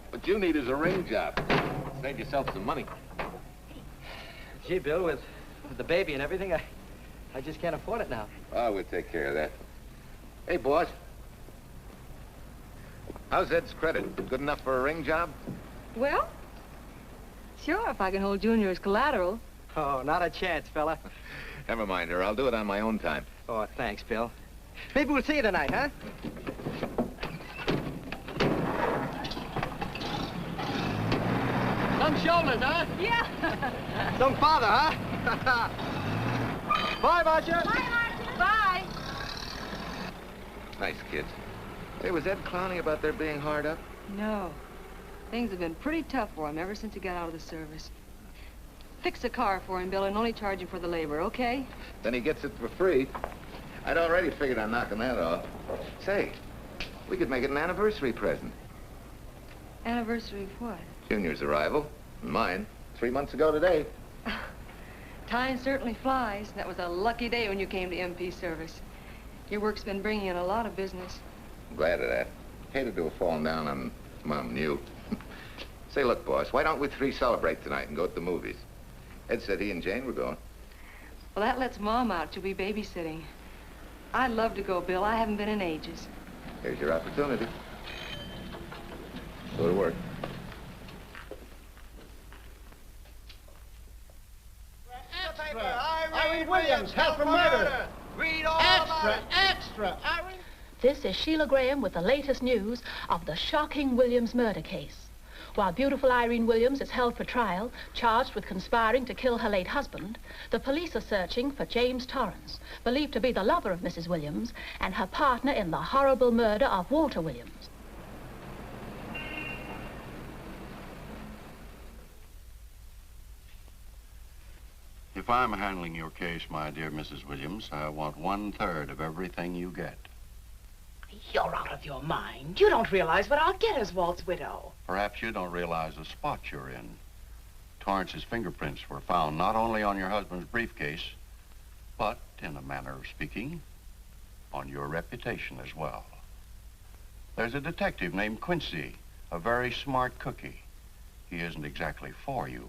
What you need is a ring job. Save yourself some money. Gee, Bill, with the baby and everything, I just can't afford it now. Oh, we'll take care of that. Hey, boss. How's Ed's credit? Good enough for a ring job? Well, sure, if I can hold Junior as collateral. Oh, not a chance, fella. Never mind her. I'll do it on my own time. Oh, thanks, Bill. Maybe we'll see you tonight, huh? Some shoulders, huh? Yeah. Some father, huh? Bye, Marcia. Bye, Marcia. Bye. Nice kids. Hey, was Ed clowning about their being hard up? No. Things have been pretty tough for him ever since he got out of the service. Fix a car for him, Bill, and only charge him for the labor, okay? Then he gets it for free. I'd already figured on knocking that off. Say, we could make it an anniversary present. Anniversary of what? Junior's arrival, and mine, 3 months ago today. Time certainly flies. That was a lucky day when you came to MP service. Your work's been bringing in a lot of business. I'm glad of that. Hated to have fallen down on Mom and you. Say, look, boss, why don't we three celebrate tonight and go to the movies? Ed said he and Jane were going. Well, that lets Mom out. She'll be babysitting. I'd love to go, Bill. I haven't been in ages. Here's your opportunity. Go to work. Irene Williams, held for murder. Read all Extra, Irene. This is Sheila Graham with the latest news of the shocking Williams murder case. While beautiful Irene Williams is held for trial, charged with conspiring to kill her late husband, the police are searching for James Torrance, believed to be the lover of Mrs. Williams and her partner in the horrible murder of Walter Williams. If I'm handling your case, my dear Mrs. Williams, I want 1/3 of everything you get. You're out of your mind. You don't realize what I'll get as Walt's widow. Perhaps you don't realize the spot you're in. Torrance's fingerprints were found not only on your husband's briefcase, but, in a manner of speaking, on your reputation as well. There's a detective named Quincy, a very smart cookie. He isn't exactly for you.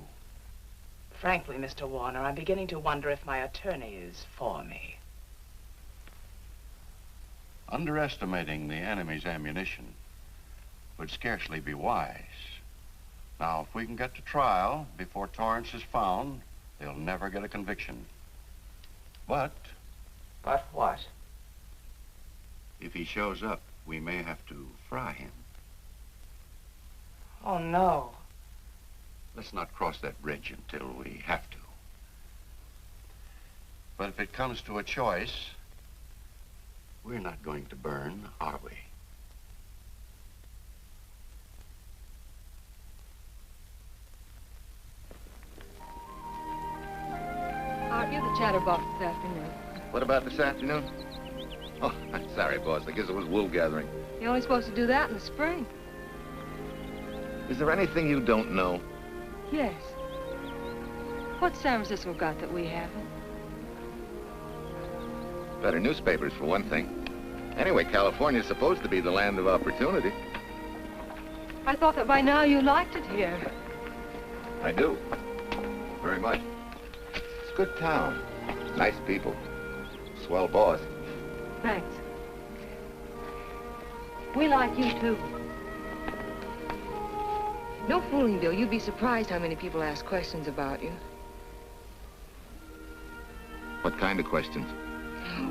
Frankly, Mr. Warner, I'm beginning to wonder if my attorney is for me. Underestimating the enemy's ammunition would scarcely be wise. Now, if we can get to trial before Torrance is found, they'll never get a conviction. But... But what? If he shows up, we may have to fry him. Oh, no. Let's not cross that bridge until we have to. But if it comes to a choice, we're not going to burn, are we? Aren't you the chatterbox this afternoon? What about this afternoon? Oh, I'm sorry, boss. I guess it was wool gathering. You're only supposed to do that in the spring. Is there anything you don't know? Yes. What's San Francisco got that we haven't? Better newspapers, for one thing. Anyway, California's supposed to be the land of opportunity. I thought that by now you liked it here. I do. Very much. It's a good town. Nice people. Swell boss. Thanks. We like you, too. No fooling, Bill. You'd be surprised how many people ask questions about you. What kind of questions?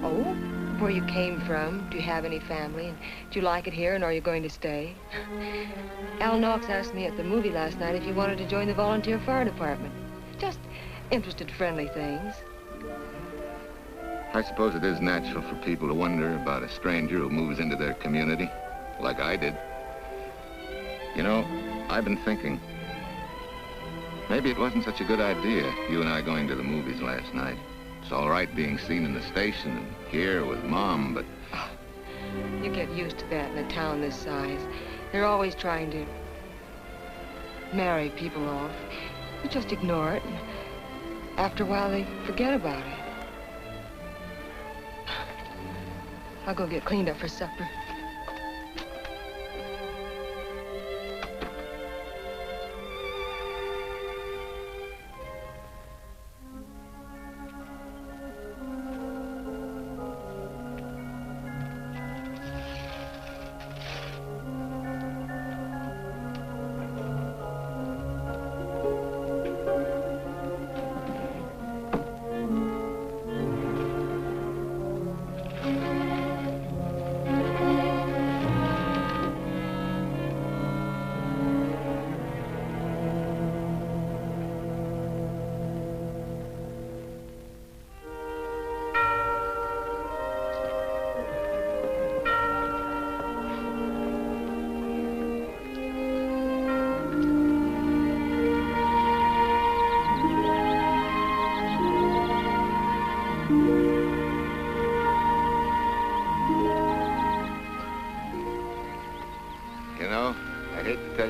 Oh, where you came from, do you have any family, and do you like it here, and are you going to stay? Al Knox asked me at the movie last night if you wanted to join the volunteer fire department. Just interested, friendly things. I suppose it is natural for people to wonder about a stranger who moves into their community, like I did. You know, I've been thinking, maybe it wasn't such a good idea, you and I going to the movies last night. It's all right being seen in the station and here with Mom, but... You get used to that in a town this size. They're always trying to marry people off. You just ignore it, and after a while they forget about it. I'll go get cleaned up for supper.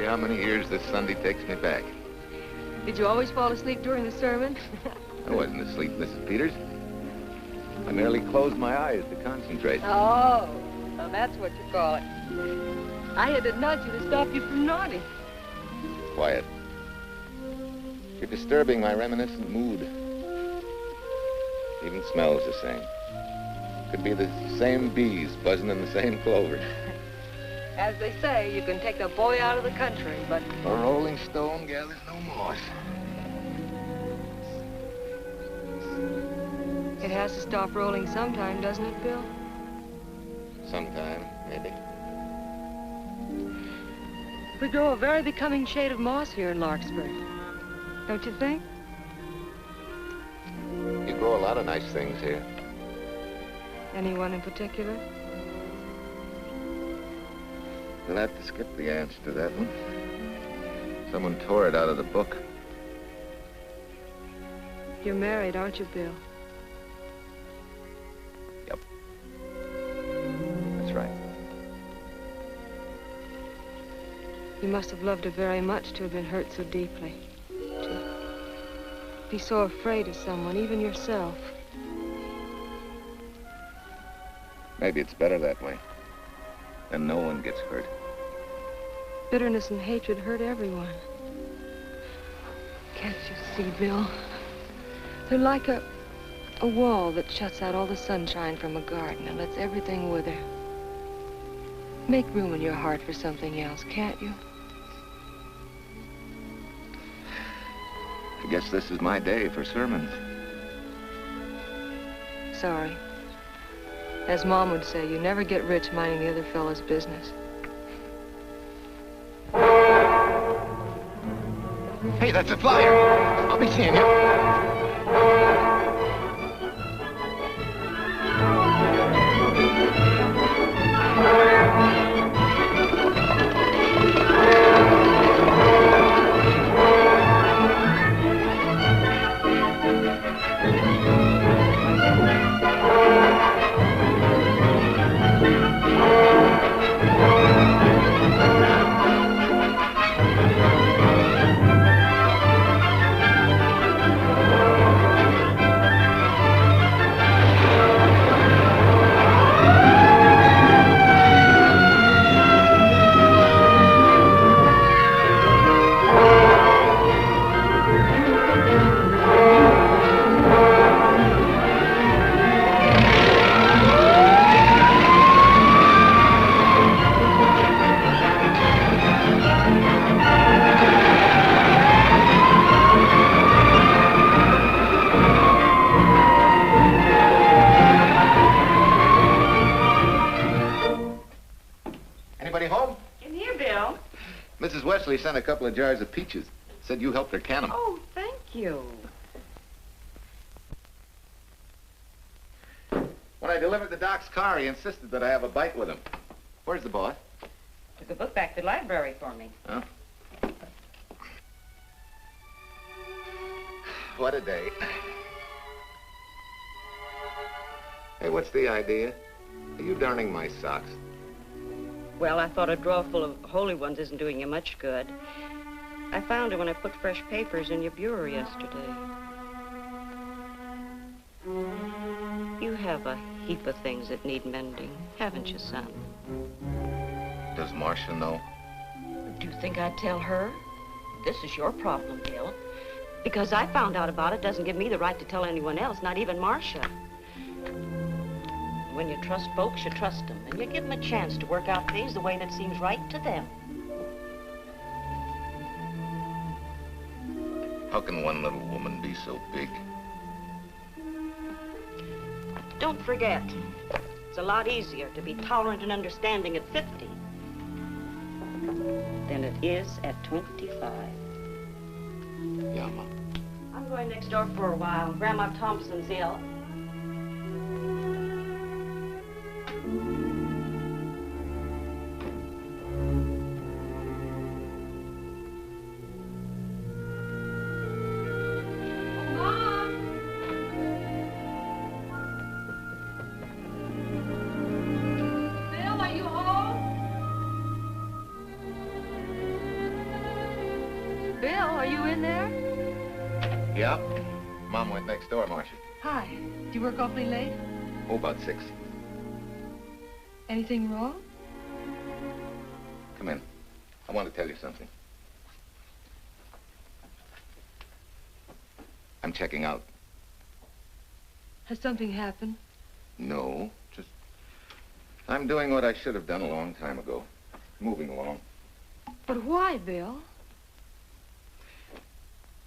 How many years this Sunday takes me back. Did you always fall asleep during the sermon? I wasn't asleep, Mrs. Peters. I merely closed my eyes to concentrate. Oh, so that's what you call it. I had to nudge you to stop you from nodding. Quiet. You're disturbing my reminiscent mood. Even smells the same. Could be the same bees buzzing in the same clover. As they say, you can take the boy out of the country, but... A rolling stone gathers no moss. It has to stop rolling sometime, doesn't it, Bill? Sometime, maybe. We grow a very becoming shade of moss here in Larkspur. Don't you think? You grow a lot of nice things here. Anyone in particular? We'll have to skip the answer to that one. Someone tore it out of the book. You're married, aren't you, Bill? Yep. That's right. You must have loved her very much to have been hurt so deeply. To be so afraid of someone, even yourself. Maybe it's better that way. Then no one gets hurt. Bitterness and hatred hurt everyone. Can't you see, Bill? They're like a wall that shuts out all the sunshine from a garden and lets everything wither. Make room in your heart for something else, can't you? I guess this is my day for sermons. Sorry. As Mom would say, you never get rich minding the other fellow's business. Hey, that's a flyer. I'll be seeing you. Sent a couple of jars of peaches. Said you helped her can them. Oh, thank you. When I delivered the doc's car, he insisted that I have a bite with him. Where's the boss? Took a book back to the library for me. Huh? What a day. Hey, what's the idea? Are you darning my socks? Well, I thought a drawer full of holy ones isn't doing you much good. I found it when I put fresh papers in your bureau yesterday. You have a heap of things that need mending, haven't you, son? Does Marcia know? Do you think I'd tell her? This is your problem, Bill. Because I found out about it doesn't give me the right to tell anyone else, not even Marcia. When you trust folks, you trust them, and you give them a chance to work out things the way that seems right to them. How can one little woman be so big? Don't forget, it's a lot easier to be tolerant and understanding at 50 than it is at 25. Yeah, Ma. I'm going next door for a while. Grandma Thompson's ill. Yeah. Mom went next door, Marcia. Hi. Do you work awfully late? Oh, about 6. Anything wrong? Come in. I want to tell you something. I'm checking out. Has something happened? No, just... I'm doing what I should have done a long time ago. Moving along. But why, Bill?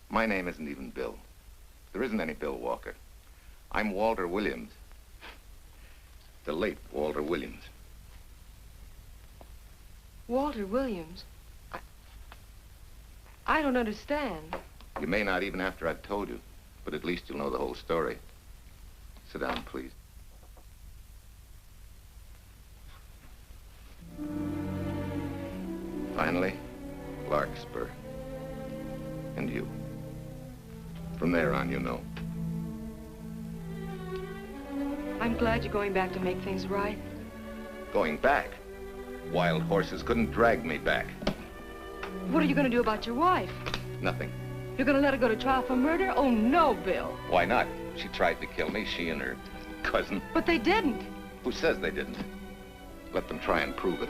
My name isn't even Bill. There isn't any Bill Walker. I'm Walter Williams. The late Walter Williams. Walter Williams? I don't understand. You may not even after I've told you, but at least you'll know the whole story. Sit down, please. Finally, Larkspur. And you. From there on, you know. I'm glad you're going back to make things right. Going back? Wild horses couldn't drag me back. What are you going to do about your wife? Nothing. You're going to let her go to trial for murder? Oh, no, Bill. Why not? She tried to kill me, she and her cousin. But they didn't. Who says they didn't? Let them try and prove it.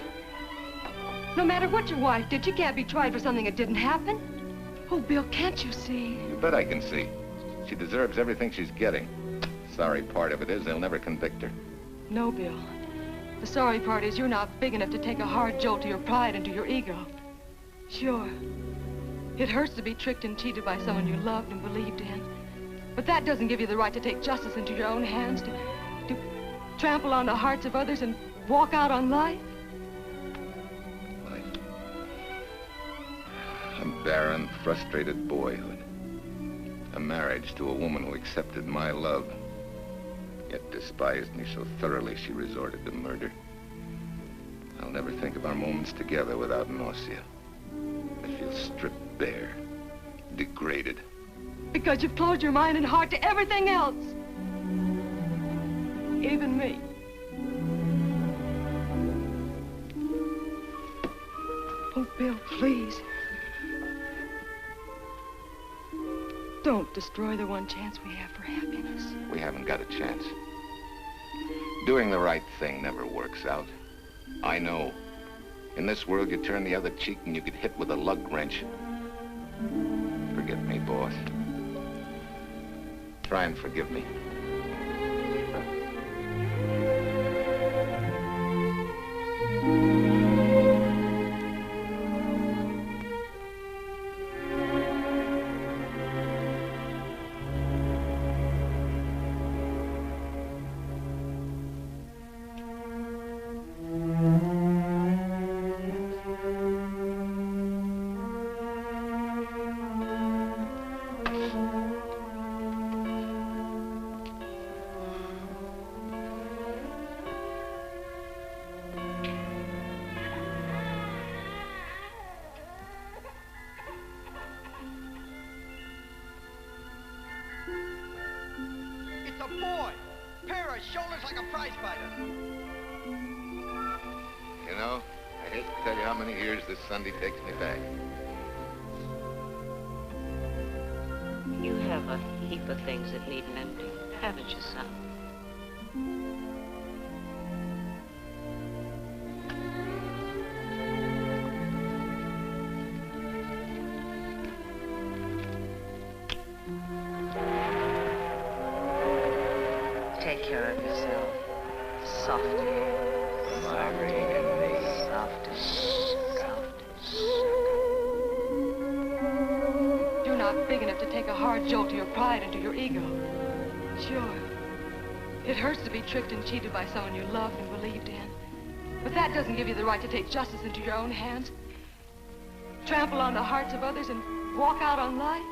No matter what your wife did, she can't be tried for something that didn't happen. Oh, Bill, can't you see? You bet I can see. She deserves everything she's getting. Sorry part of it is they'll never convict her. No, Bill. The sorry part is you're not big enough to take a hard jolt to your pride and to your ego. Sure. It hurts to be tricked and cheated by someone you loved and believed in. But that doesn't give you the right to take justice into your own hands, to trample on the hearts of others and walk out on life. A barren, frustrated boyhood. A marriage to a woman who accepted my love, yet despised me so thoroughly she resorted to murder. I'll never think of our moments together without nausea. I feel stripped bare, degraded. Because you've closed your mind and heart to everything else. Even me. Oh, Bill, please. Don't destroy the one chance we have for happiness. We haven't got a chance. Doing the right thing never works out. I know. In this world, you turn the other cheek and you get hit with a lug wrench. Forget me, boss. Try and forgive me. Shoulders like a prize fighter. You know, I hate to tell you how many years this Sunday takes me back. You have a heap of things that need mending, haven't you, son? Take care of yourself. Softly. Marin and me. You're not big enough to take a hard jolt to your pride and to your ego. Sure. It hurts to be tricked and cheated by someone you loved and believed in. But that doesn't give you the right to take justice into your own hands. Trample on the hearts of others and walk out on life.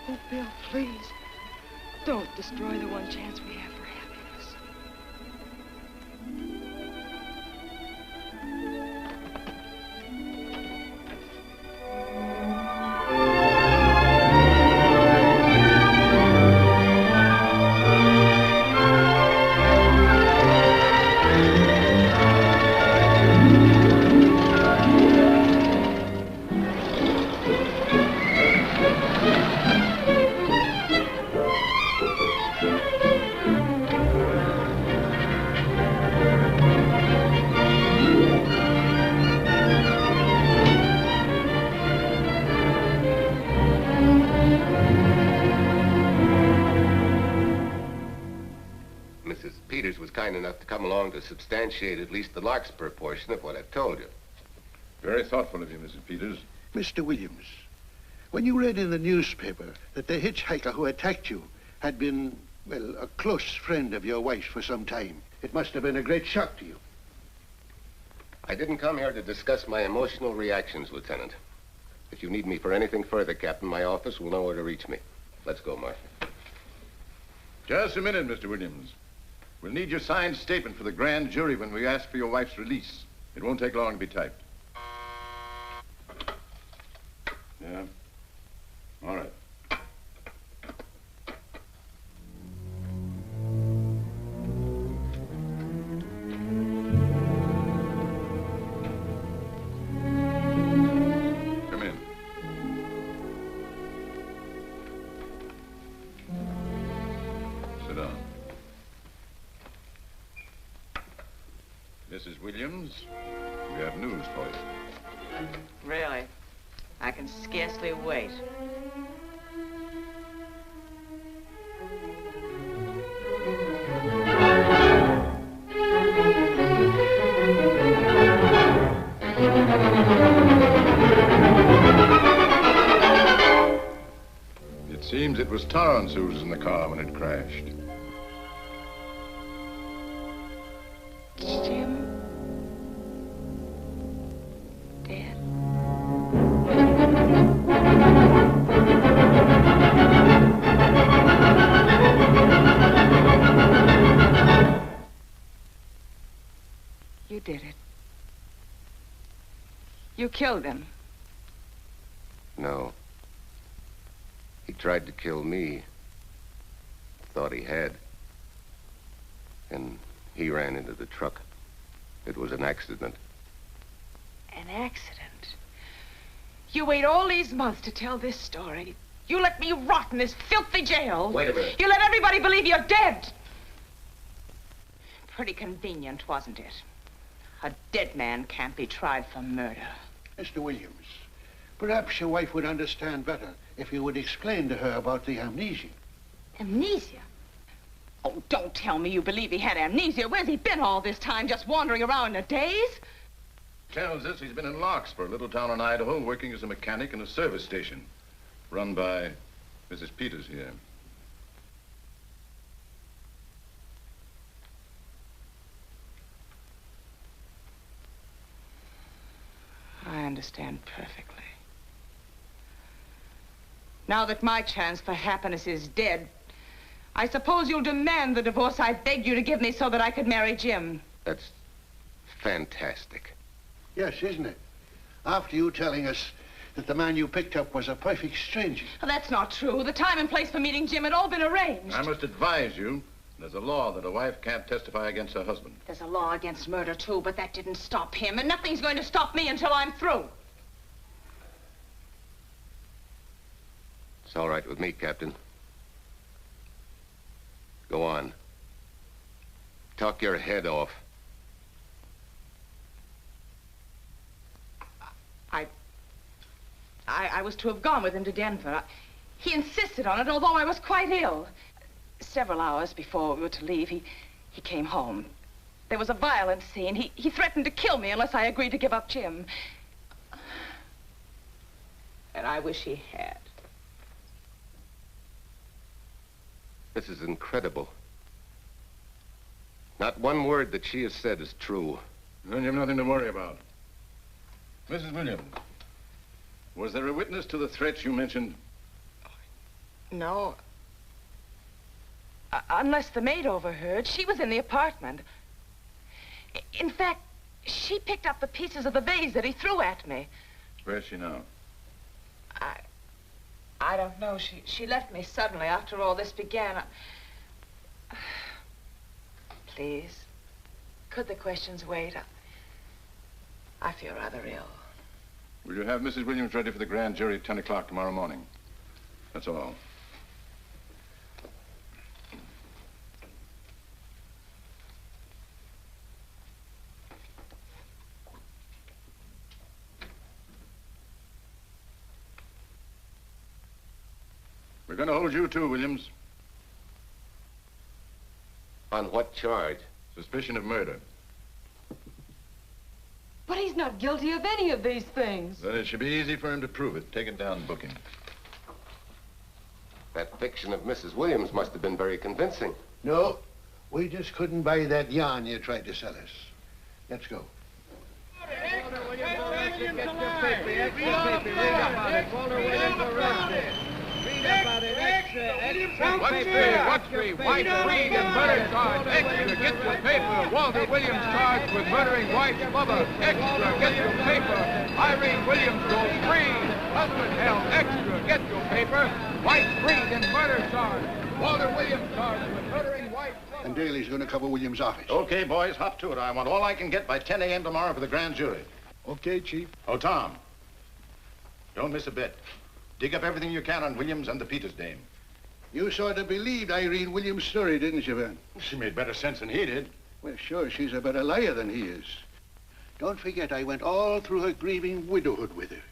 Oh, Bill, please. Don't destroy the one chance we have for happiness. To substantiate at least the Larkspur portion of what I've told you. Very thoughtful of you, Mrs. Peters. Mr. Williams, when you read in the newspaper that the hitchhiker who attacked you had been, well, a close friend of your wife's for some time, it must have been a great shock to you. I didn't come here to discuss my emotional reactions, Lieutenant. If you need me for anything further, Captain, my office will know where to reach me. Let's go, Marshal. Just a minute, Mr. Williams. We'll need your signed statement for the grand jury when we ask for your wife's release. It won't take long to be typed. Yeah? All right. Come in. Sit down. Mrs. Williams. We have news for you. Really? I can scarcely wait. It seems it was Torrance who was in the car when it crashed. Jim? Dead? You did it. You killed him. No. He tried to kill me. Thought he had. And he ran into the truck. It was an accident. An accident? You wait all these months to tell this story. You let me rot in this filthy jail. Wait a minute. You let everybody believe you're dead. Pretty convenient, wasn't it? A dead man can't be tried for murder. Mr. Williams, perhaps your wife would understand better if you would explain to her about the amnesia. Amnesia? Oh, don't tell me you believe he had amnesia. Where's he been all this time, just wandering around in a daze? Tells us he's been in Larkspur, a little town in Idaho, working as a mechanic in a service station. Run by Mrs. Peters here. I understand perfectly. Now that my chance for happiness is dead, I suppose you'll demand the divorce I begged you to give me so that I could marry Jim. That's fantastic. Yes, isn't it? After you telling us that the man you picked up was a perfect stranger. Well, that's not true. The time and place for meeting Jim had all been arranged. I must advise you, there's a law that a wife can't testify against her husband. There's a law against murder, too, but that didn't stop him, and nothing's going to stop me until I'm through. It's all right with me, Captain. Go on. Talk your head off. I was to have gone with him to Denver. He insisted on it, although I was quite ill. Several hours before we were to leave, he came home. There was a violent scene. He threatened to kill me unless I agreed to give up Jim. And I wish he had. This is incredible. Not one word that she has said is true. Then you have nothing to worry about. Mrs. Williams, was there a witness to the threats you mentioned? No. Unless the maid overheard. She was in the apartment. In fact, she picked up the pieces of the vase that he threw at me. Where's she now? I don't know. She left me suddenly after all this began. Please, could the questions wait? I feel rather ill. Will you have Mrs. Williams ready for the grand jury at 10 o'clock tomorrow morning? That's all. We're going to hold you too, Williams. On what charge? Suspicion of murder. But he's not guilty of any of these things. Then it should be easy for him to prove it. Take it down and book him. That fiction of Mrs. Williams must have been very convincing. No, we just couldn't buy that yarn you tried to sell us. Let's go. What's three? Wife freed and murder charge. Extra, get your paper. Walter Williams charged with murdering wife's lover. Extra, get your paper. Irene Williams goes free. Husband held. Extra, get your paper. Wife freed and murder charge. Walter Williams charged with murdering wife's lover. And Daly's going to cover Williams' office. Okay, boys, hop to it. I want all I can get by 10 a.m. tomorrow for the grand jury. Okay, Chief. Oh, Tom, don't miss a bit. Dig up everything you can on Williams and the Peters dame. You sort of believed Irene Williams' story, didn't you, Ben? She made better sense than he did. Well, sure, she's a better liar than he is. Don't forget, I went all through her grieving widowhood with her.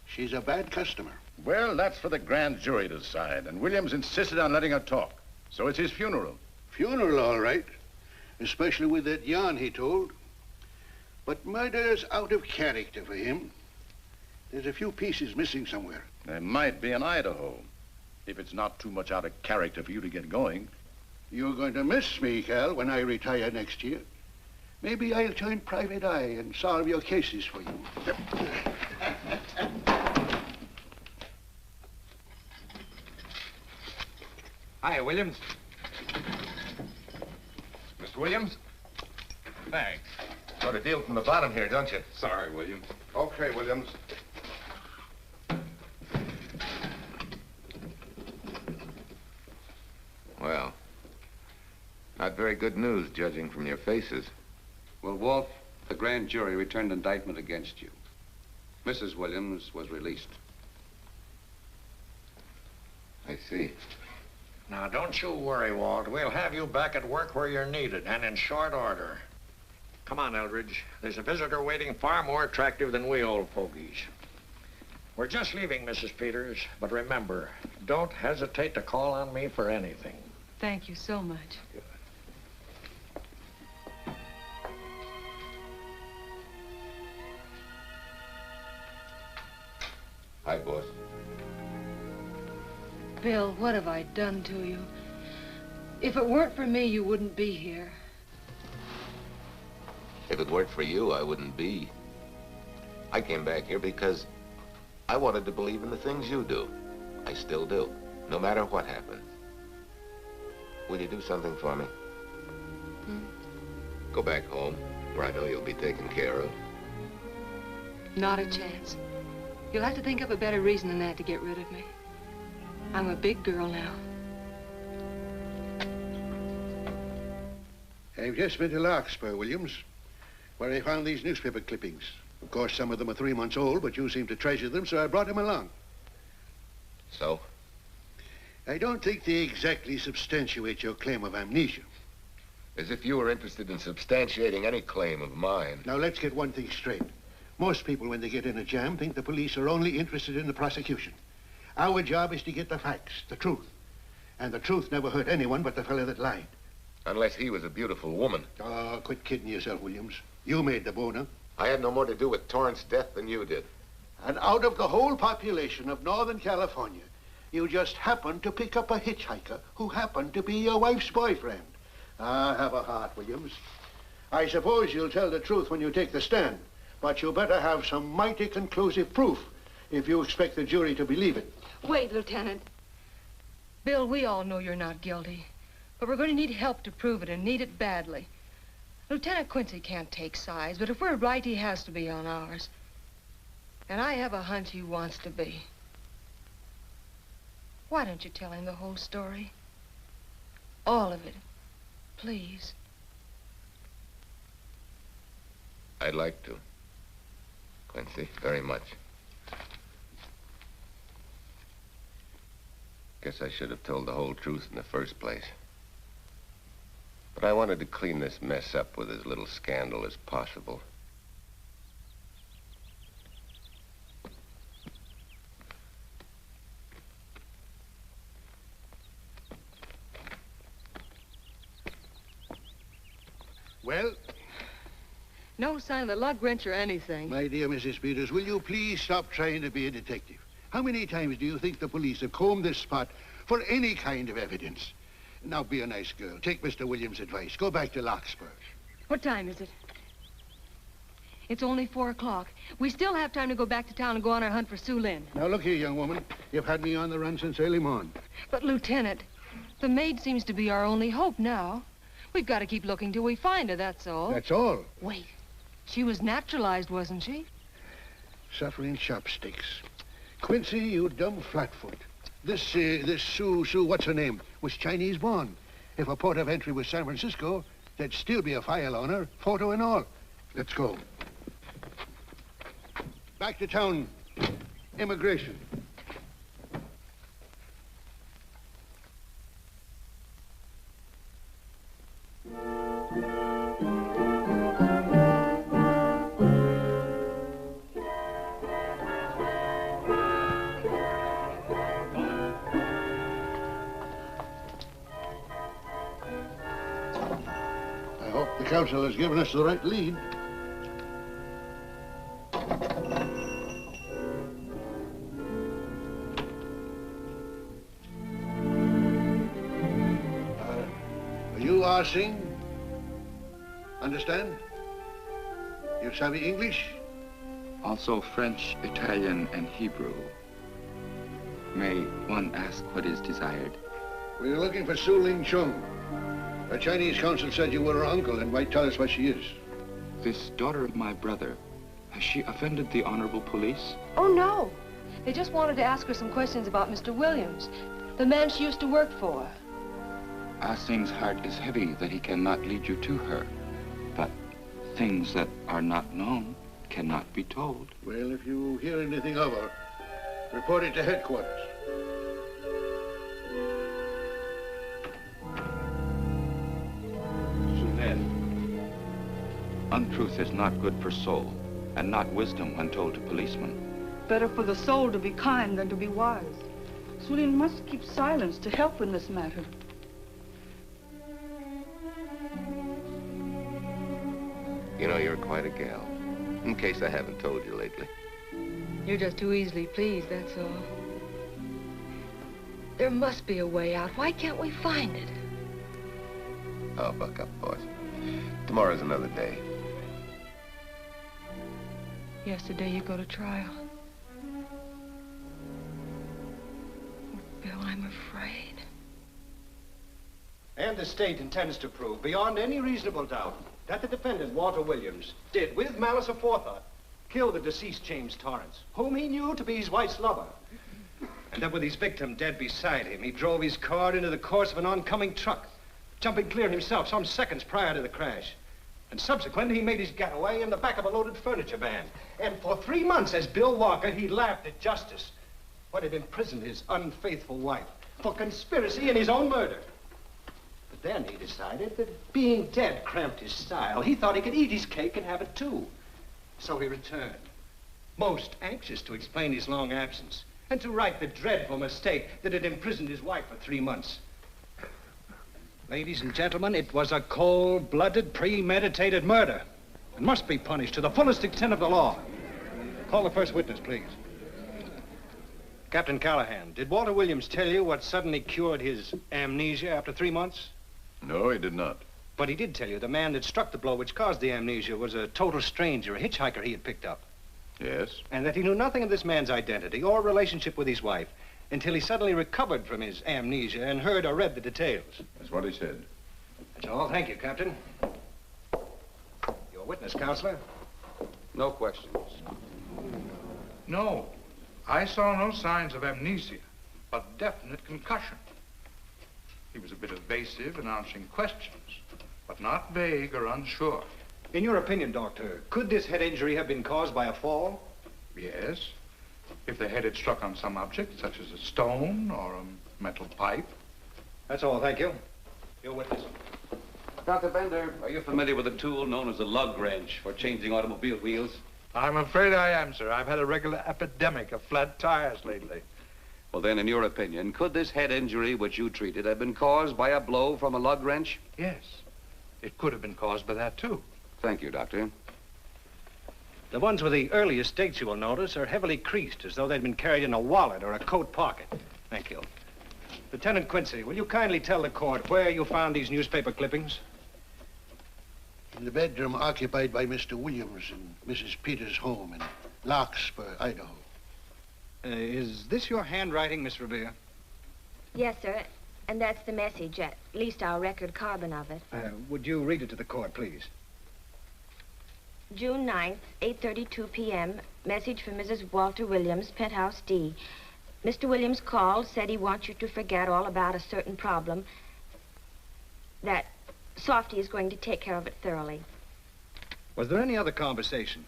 She's a bad customer. Well, that's for the grand jury to decide, and Williams insisted on letting her talk. So it's his funeral. Funeral, all right. Especially with that yarn he told. But murder's out of character for him. There's a few pieces missing somewhere. There might be in Idaho, if it's not too much out of character for you to get going. You're going to miss me, Cal, when I retire next year. Maybe I'll join Private Eye and solve your cases for you. Hi, Williams. Mr. Williams? Thanks. Got a deal from the bottom here, don't you? Sorry, William. Okay, Williams. Well, not very good news, judging from your faces. Well, Walt, the grand jury returned indictment against you. Mrs. Williams was released. I see. Now, don't you worry, Walt. We'll have you back at work where you're needed, and in short order. Come on, Eldridge. There's a visitor waiting far more attractive than we old fogies. We're just leaving, Mrs. Peters, but remember, don't hesitate to call on me for anything. Thank you so much. Hi, boss. Bill, what have I done to you? If it weren't for me, you wouldn't be here. If it weren't for you, I wouldn't be. I came back here because I wanted to believe in the things you do. I still do, no matter what happens. Will you do something for me? Go back home, where I know you'll be taken care of. Not a chance. You'll have to think up a better reason than that to get rid of me. I'm a big girl now. I've just been to Larkspur, Williams, where I found these newspaper clippings. Of course, some of them are 3 months old, but you seem to treasure them, so I brought them along. So? I don't think they exactly substantiate your claim of amnesia. As if you were interested in substantiating any claim of mine. Now, let's get one thing straight. Most people, when they get in a jam, think the police are only interested in the prosecution. Our job is to get the facts, the truth. And the truth never hurt anyone but the fellow that lied. Unless he was a beautiful woman. Oh, quit kidding yourself, Williams. You made the boner. I had no more to do with Torrance's death than you did. And out of the whole population of Northern California, you just happened to pick up a hitchhiker who happened to be your wife's boyfriend. Ah, have a heart, Williams. I suppose you'll tell the truth when you take the stand, but you better have some mighty conclusive proof if you expect the jury to believe it. Wait, Lieutenant. Bill, we all know you're not guilty, but we're going to need help to prove it, and need it badly. Lieutenant Quincy can't take sides, but if we're right, he has to be on ours. And I have a hunch he wants to be. Why don't you tell him the whole story? All of it. Please. I'd like to, Quincy, very much. Guess I should have told the whole truth in the first place. But I wanted to clean this mess up with as little scandal as possible. Well? No sign of the lug wrench or anything. My dear Mrs. Peters, will you please stop trying to be a detective? How many times do you think the police have combed this spot for any kind of evidence? Now, be a nice girl. Take Mr. Williams' advice. Go back to Larkspur. What time is it? It's only 4 o'clock. We still have time to go back to town and go on our hunt for Sue Lynn. Now, look here, young woman. You've had me on the run since early morning. But, Lieutenant, the maid seems to be our only hope now. We've got to keep looking till we find her, that's all. That's all? Wait. She was naturalized, wasn't she? Suffering chopsticks. Quincy, you dumb flatfoot. This Sue, what's her name, was Chinese born. If her port of entry was San Francisco, there'd still be a file on her, photo and all. Let's go. Back to town. Immigration. counsel has given us the right lead. You are Singh? Understand? You savvy English? Also French, Italian, and Hebrew. May one ask what is desired? We're looking for Su Ling Chung. Our Chinese consul said you were her uncle and might tell us what she is. This daughter of my brother, has she offended the honorable police? Oh, no. They just wanted to ask her some questions about Mr. Williams, the man she used to work for. Ah Singh's heart is heavy that he cannot lead you to her. But things that are not known cannot be told. Well, if you hear anything of her, report it to headquarters. Untruth is not good for soul, and not wisdom when told to policemen. Better for the soul to be kind than to be wise. Sulin must keep silence to help in this matter. You know, you're quite a gal. In case I haven't told you lately. You're just too easily pleased, that's all. There must be a way out. Why can't we find it? Oh, buck up, boys. Tomorrow's another day. Yesterday you go to trial. Bill, I'm afraid. And the state intends to prove, beyond any reasonable doubt, that the defendant, Walter Williams, did, with malice aforethought, kill the deceased James Torrance, whom he knew to be his wife's lover. And that with his victim dead beside him, he drove his car into the course of an oncoming truck, jumping clear himself some seconds prior to the crash. And subsequently, he made his getaway in the back of a loaded furniture van. And for 3 months, as Bill Walker, he laughed at justice when it imprisoned his unfaithful wife for conspiracy in his own murder. But then he decided that being dead cramped his style. He thought he could eat his cake and have it too. So he returned, most anxious to explain his long absence and to right the dreadful mistake that had imprisoned his wife for 3 months. Ladies and gentlemen, it was a cold-blooded, premeditated murder and must be punished to the fullest extent of the law. Call the first witness, please. Captain Callahan, did Walter Williams tell you what suddenly cured his amnesia after 3 months? No, he did not. But he did tell you the man that struck the blow which caused the amnesia was a total stranger, a hitchhiker he had picked up. Yes? And that he knew nothing of this man's identity or relationship with his wife until he suddenly recovered from his amnesia and heard or read the details. That's what he said. That's all. Thank you, Captain. Your witness, Counselor. No questions. No. I saw no signs of amnesia, but definite concussion. He was a bit evasive in answering questions, but not vague or unsure. In your opinion, Doctor, could this head injury have been caused by a fall? Yes. If the head had struck on some object, such as a stone or a metal pipe. That's all, thank you. Your witness. Dr. Bender, are you familiar with a tool known as a lug wrench for changing automobile wheels? I'm afraid I am, sir. I've had a regular epidemic of flat tires lately. Well, then, in your opinion, could this head injury which you treated have been caused by a blow from a lug wrench? Yes. It could have been caused by that, too. Thank you, Doctor. The ones with the earliest dates, you will notice, are heavily creased, as though they'd been carried in a wallet or a coat pocket. Thank you. Lieutenant Quincy, will you kindly tell the court where you found these newspaper clippings? In the bedroom occupied by Mr. Williams in Mrs. Peters' home in Larkspur, Idaho. Is this your handwriting, Miss Revere? Yes, sir. And that's the message, at least our record carbon of it. Would you read it to the court, please? June 9th, 8:32 p.m. Message from Mrs. Walter Williams, Penthouse D. Mr. Williams called, said he wants you to forget all about a certain problem, that Softy is going to take care of it thoroughly. Was there any other conversation?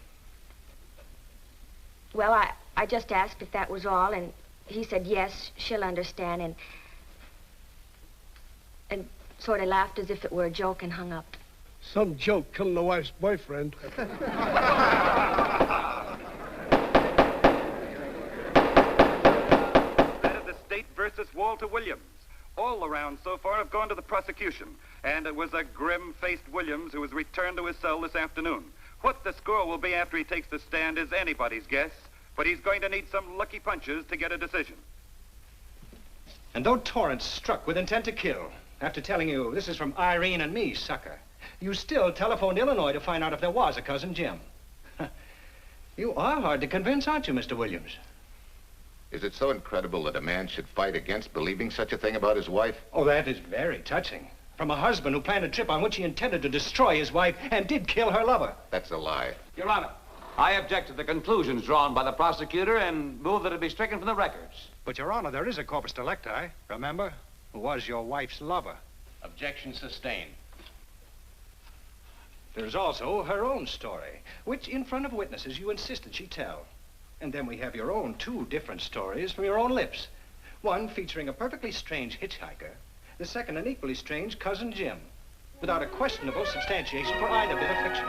Well, I just asked if that was all, and he said, yes, she'll understand, and sort of laughed as if it were a joke and hung up. Some joke killing the wife's boyfriend. That is the state versus Walter Williams. All the rounds so far have gone to the prosecution, And it was a grim-faced Williams who was returned to his cell this afternoon. What the score will be after he takes the stand is anybody's guess, but he's going to need some lucky punches to get a decision. And though Torrance struck with intent to kill, after telling you this is from Irene and me, sucker, you still telephoned Illinois to find out if there was a cousin Jim. You are hard to convince, aren't you, Mr. Williams? Is it so incredible that a man should fight against believing such a thing about his wife? Oh, that is very touching. From a husband who planned a trip on which he intended to destroy his wife and did kill her lover. That's a lie. Your Honor, I object to the conclusions drawn by the prosecutor and move that it be stricken from the records. But, Your Honor, there is a corpus delicti, remember, who was your wife's lover. Objection sustained. There's also her own story, which in front of witnesses you insisted she tell. And then we have your own two different stories from your own lips. One featuring a perfectly strange hitchhiker, the second an equally strange cousin Jim, without a questionable substantiation for either bit of fiction.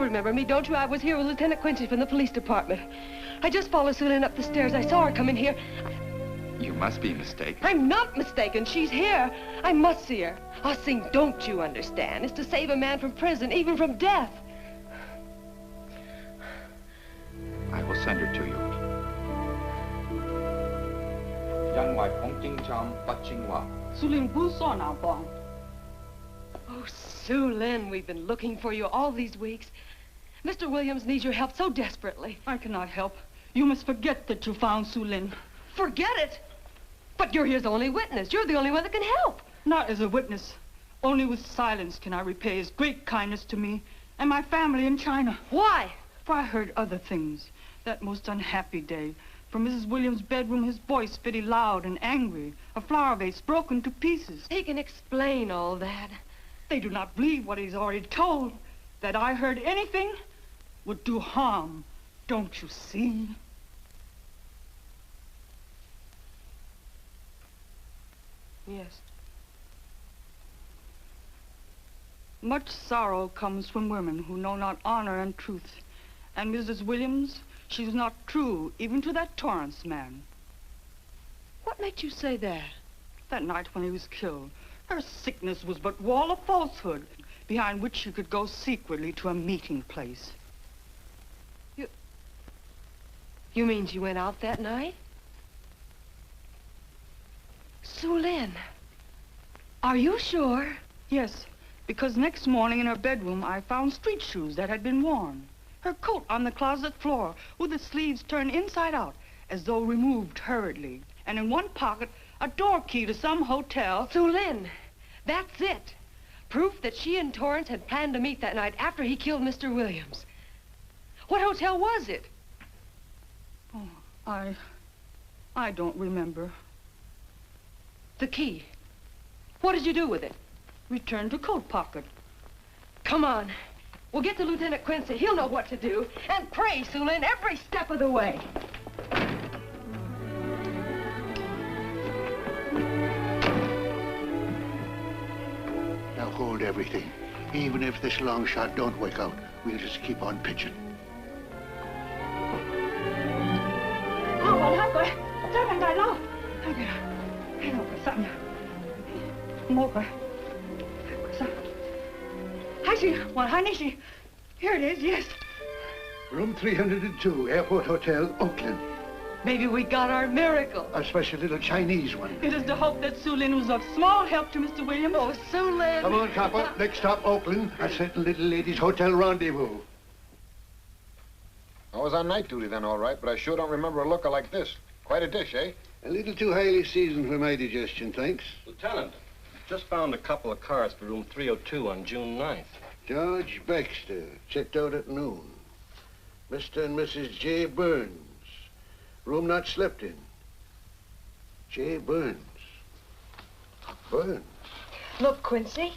Remember me, don't you? I was here with Lieutenant Quincy from the police department. I just followed Sulin up the stairs. I saw her come in here. You must be mistaken. I'm not mistaken. She's here. I must see her. Ah, Sing, don't you understand? It's to save a man from prison, even from death. I will send her to you. Oh, Sulin, we've been looking for you all these weeks. Mr. Williams needs your help so desperately. I cannot help. You must forget that you found Sulin. Forget it? But you're his only witness. You're the only one that can help. Not as a witness. Only with silence can I repay his great kindness to me and my family in China. Why? For I heard other things. That most unhappy day. From Mrs. Williams' bedroom, his voice very loud and angry. A flower vase broken to pieces. He can explain all that. They do not believe what he's already told. That I heard anything would do harm. Don't you see? Yes. Much sorrow comes from women who know not honor and truth. And Mrs. Williams, she was not true even to that Torrance man. What made you say that? That night when he was killed. Her sickness was but wall of falsehood, behind which she could go secretly to a meeting place. You mean she went out that night? Sulin, are you sure? Yes, because next morning in her bedroom I found street shoes that had been worn. Her coat on the closet floor, with the sleeves turned inside out, as though removed hurriedly. And in one pocket, a door key to some hotel. Sue Lynn, that's it. Proof that she and Torrance had planned to meet that night after he killed Mr. Williams. What hotel was it? Oh, I don't remember. The key. What did you do with it? Returned to coat pocket. Come on. We'll get to Lieutenant Quincy. He'll know what to do. And pray, Sue Lynn, every step of the way. Now hold everything. Even if this long shot don't work out, we'll just keep on pitching. Here it is, yes. Room 302, Airport Hotel, Oakland. Maybe we got our miracle. A special little Chinese one. It is to hope that Sue Lynn was of small help to Mr. Williams. Oh, Sue Lynn. Come on, copper. Next stop, Oakland. A certain little lady's hotel rendezvous. I was on night duty then, all right, but I sure don't remember a looker like this. Quite a dish, eh? A little too highly seasoned for my digestion, thanks. Lieutenant, just found a couple of cars for room 302 on June 9th. George Baxter, checked out at noon. Mr. and Mrs. J. Burns. Room not slept in. J. Burns. Burns. Look, Quincy.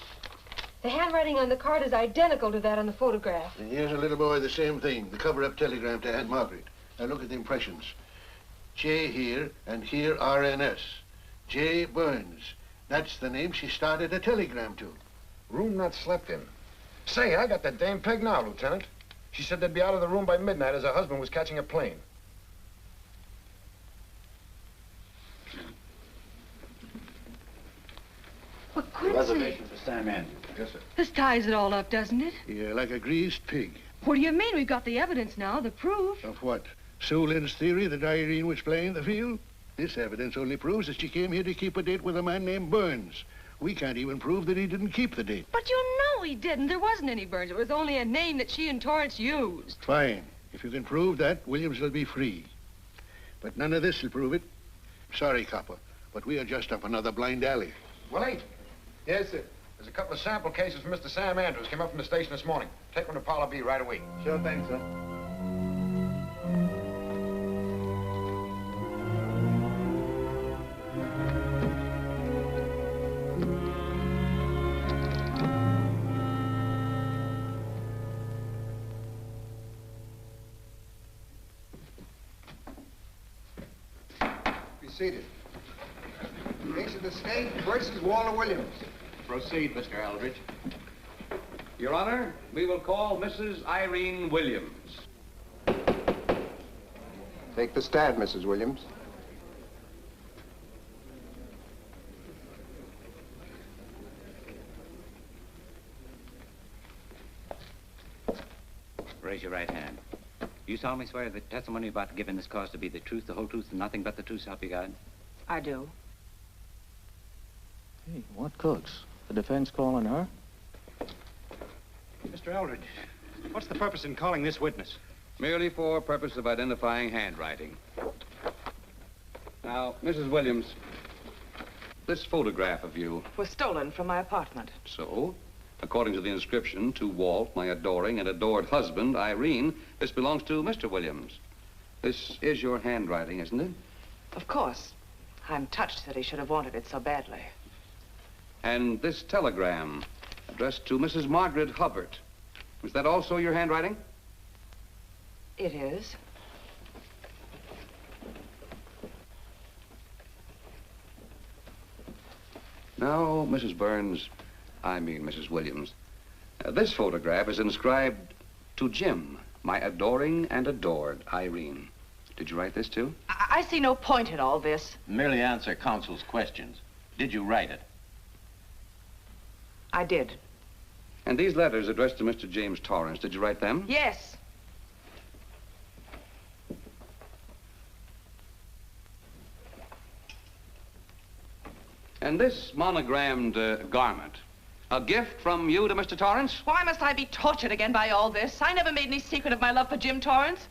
The handwriting on the card is identical to that on the photograph. And here's a little boy, the same thing. The cover-up telegram to Aunt Margaret. Now look at the impressions. J here, and here RNS. J. Burns. That's the name she started a telegram to. Room not slept in. Say, I got that dame pegged now, Lieutenant. She said they'd be out of the room by midnight as her husband was catching a plane. But Quincy... Reservation for Sam Andrews. Yes, sir. This ties it all up, doesn't it? Yeah, like a greased pig. What do you mean? We've got the evidence now, the proof. Of what? Sue Lynn's theory that Irene was playing the field? This evidence only proves that she came here to keep a date with a man named Burns. We can't even prove that he didn't keep the date. But you know he didn't. There wasn't any Burns. It was only a name that she and Torrance used. Fine. If you can prove that, Williams will be free. But none of this will prove it. Sorry, copper, but we are just up another blind alley. Willie? Yes, sir. There's a couple of sample cases from Mr. Sam Andrews. Came up from the station this morning. Take them to Parlor B right away. Sure thing, sir. Be seated. Case of the state versus Walter Williams. Proceed, Mr. Aldrich. Your Honor, we will call Mrs. Irene Williams. Take the stand, Mrs. Williams. Raise your right hand. You solemnly swear that the testimony about to give in this cause to be the truth, the whole truth, and nothing but the truth, so help you God? I do. Hey, what cooks? The defense calling her? Mr. Eldridge, what's the purpose in calling this witness? Merely for purpose of identifying handwriting. Now, Mrs. Williams, this photograph of you... Was stolen from my apartment. So, according to the inscription, to Walt, my adoring and adored husband, Irene, this belongs to Mr. Williams. This is your handwriting, isn't it? Of course. I'm touched that he should have wanted it so badly. And this telegram, addressed to Mrs. Margaret Hubbard. Was that also your handwriting? It is. Now, Mrs. Burns, I mean Mrs. Williams, this photograph is inscribed to Jim, my adoring and adored Irene. Did you write this too? I see no point in all this. Merely answer counsel's questions. Did you write it? I did. And these letters addressed to Mr. James Torrance, did you write them? Yes. And this monogrammed garment, A gift from you to Mr. Torrance? Why must I be tortured again by all this? I never made any secret of my love for Jim Torrance.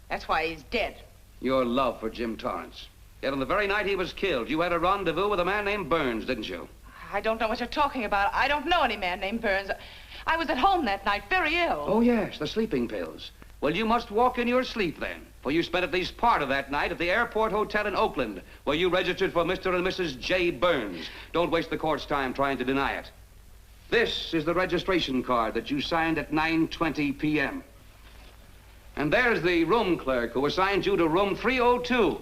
That's why he's dead. Your love for Jim Torrance. Yet on the very night he was killed, you had a rendezvous with a man named Burns, didn't you? I don't know what you're talking about. I don't know any man named Burns. I was at home that night, very ill. Oh, yes, the sleeping pills. Well, you must walk in your sleep then, for you spent at least part of that night at the Airport Hotel in Oakland, where you registered for Mr. and Mrs. J. Burns. Don't waste the court's time trying to deny it. This is the registration card that you signed at 9:20 p.m. And there's the room clerk who assigned you to room 302.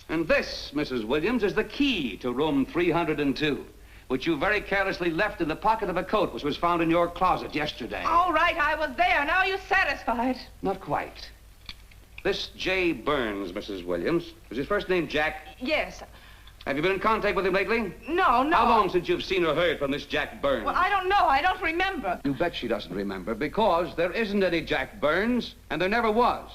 And this, Mrs. Williams, is the key to room 302, which you very carelessly left in the pocket of a coat which was found in your closet yesterday. All right, I was there. Now are you satisfied? Not quite. This J. Burns, Mrs. Williams, was his first name Jack? Yes. Have you been in contact with him lately? No. How long since you've seen or heard from this Jack Burns? Well, I don't know. I don't remember. You bet she doesn't remember, because there isn't any Jack Burns, and there never was.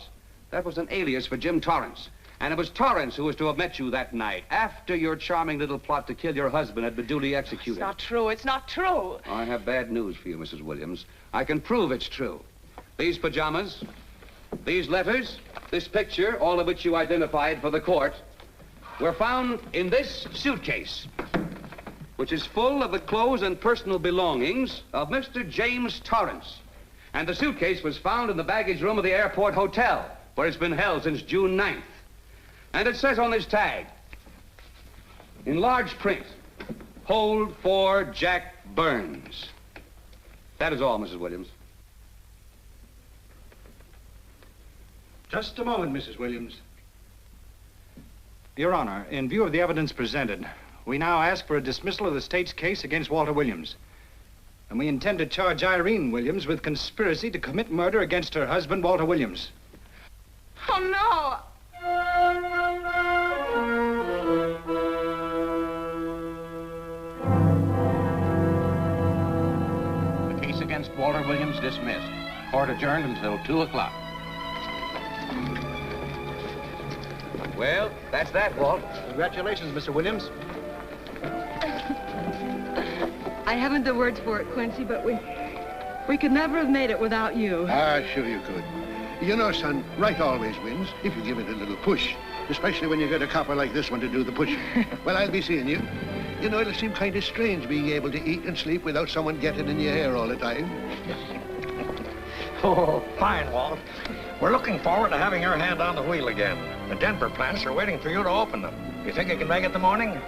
That was an alias for Jim Torrance. And it was Torrance who was to have met you that night, after your charming little plot to kill your husband had been duly executed. It's not true. It's not true. I have bad news for you, Mrs. Williams. I can prove it's true. These pajamas, these letters, this picture, all of which you identified for the court, were found in this suitcase, which is full of the clothes and personal belongings of Mr. James Torrance. And the suitcase was found in the baggage room of the Airport Hotel, where it's been held since June 9th. And it says on this tag, in large print, hold for Jack Burns. That is all, Mrs. Williams. Just a moment, Mrs. Williams. Your Honor, in view of the evidence presented, we now ask for a dismissal of the state's case against Walter Williams. And we intend to charge Irene Williams with conspiracy to commit murder against her husband, Walter Williams. Oh, no. The case against Walter Williams dismissed. Court adjourned until 2 o'clock. Well, that's that, Walt. Congratulations, Mr. Williams. I haven't the words for it, Quincy, but we could never have made it without you. Ah, sure you could. You know, son, right always wins if you give it a little push, especially when you get a copper like this one to do the pushing. Well, I'll be seeing you. You know, it'll seem kind of strange being able to eat and sleep without someone getting in your hair all the time. Oh, fine, Walt. We're looking forward to having your hand on the wheel again. The Denver plants are waiting for you to open them. You think you can make it in the morning?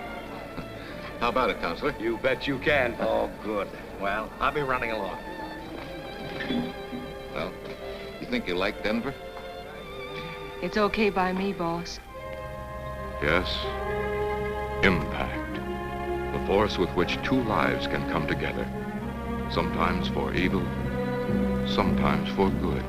How about it, Counselor? You bet you can. Oh, good. Well, I'll be running along. Well, you think you like Denver? It's okay by me, boss. Yes, impact. The force with which two lives can come together. Sometimes for evil, sometimes for good.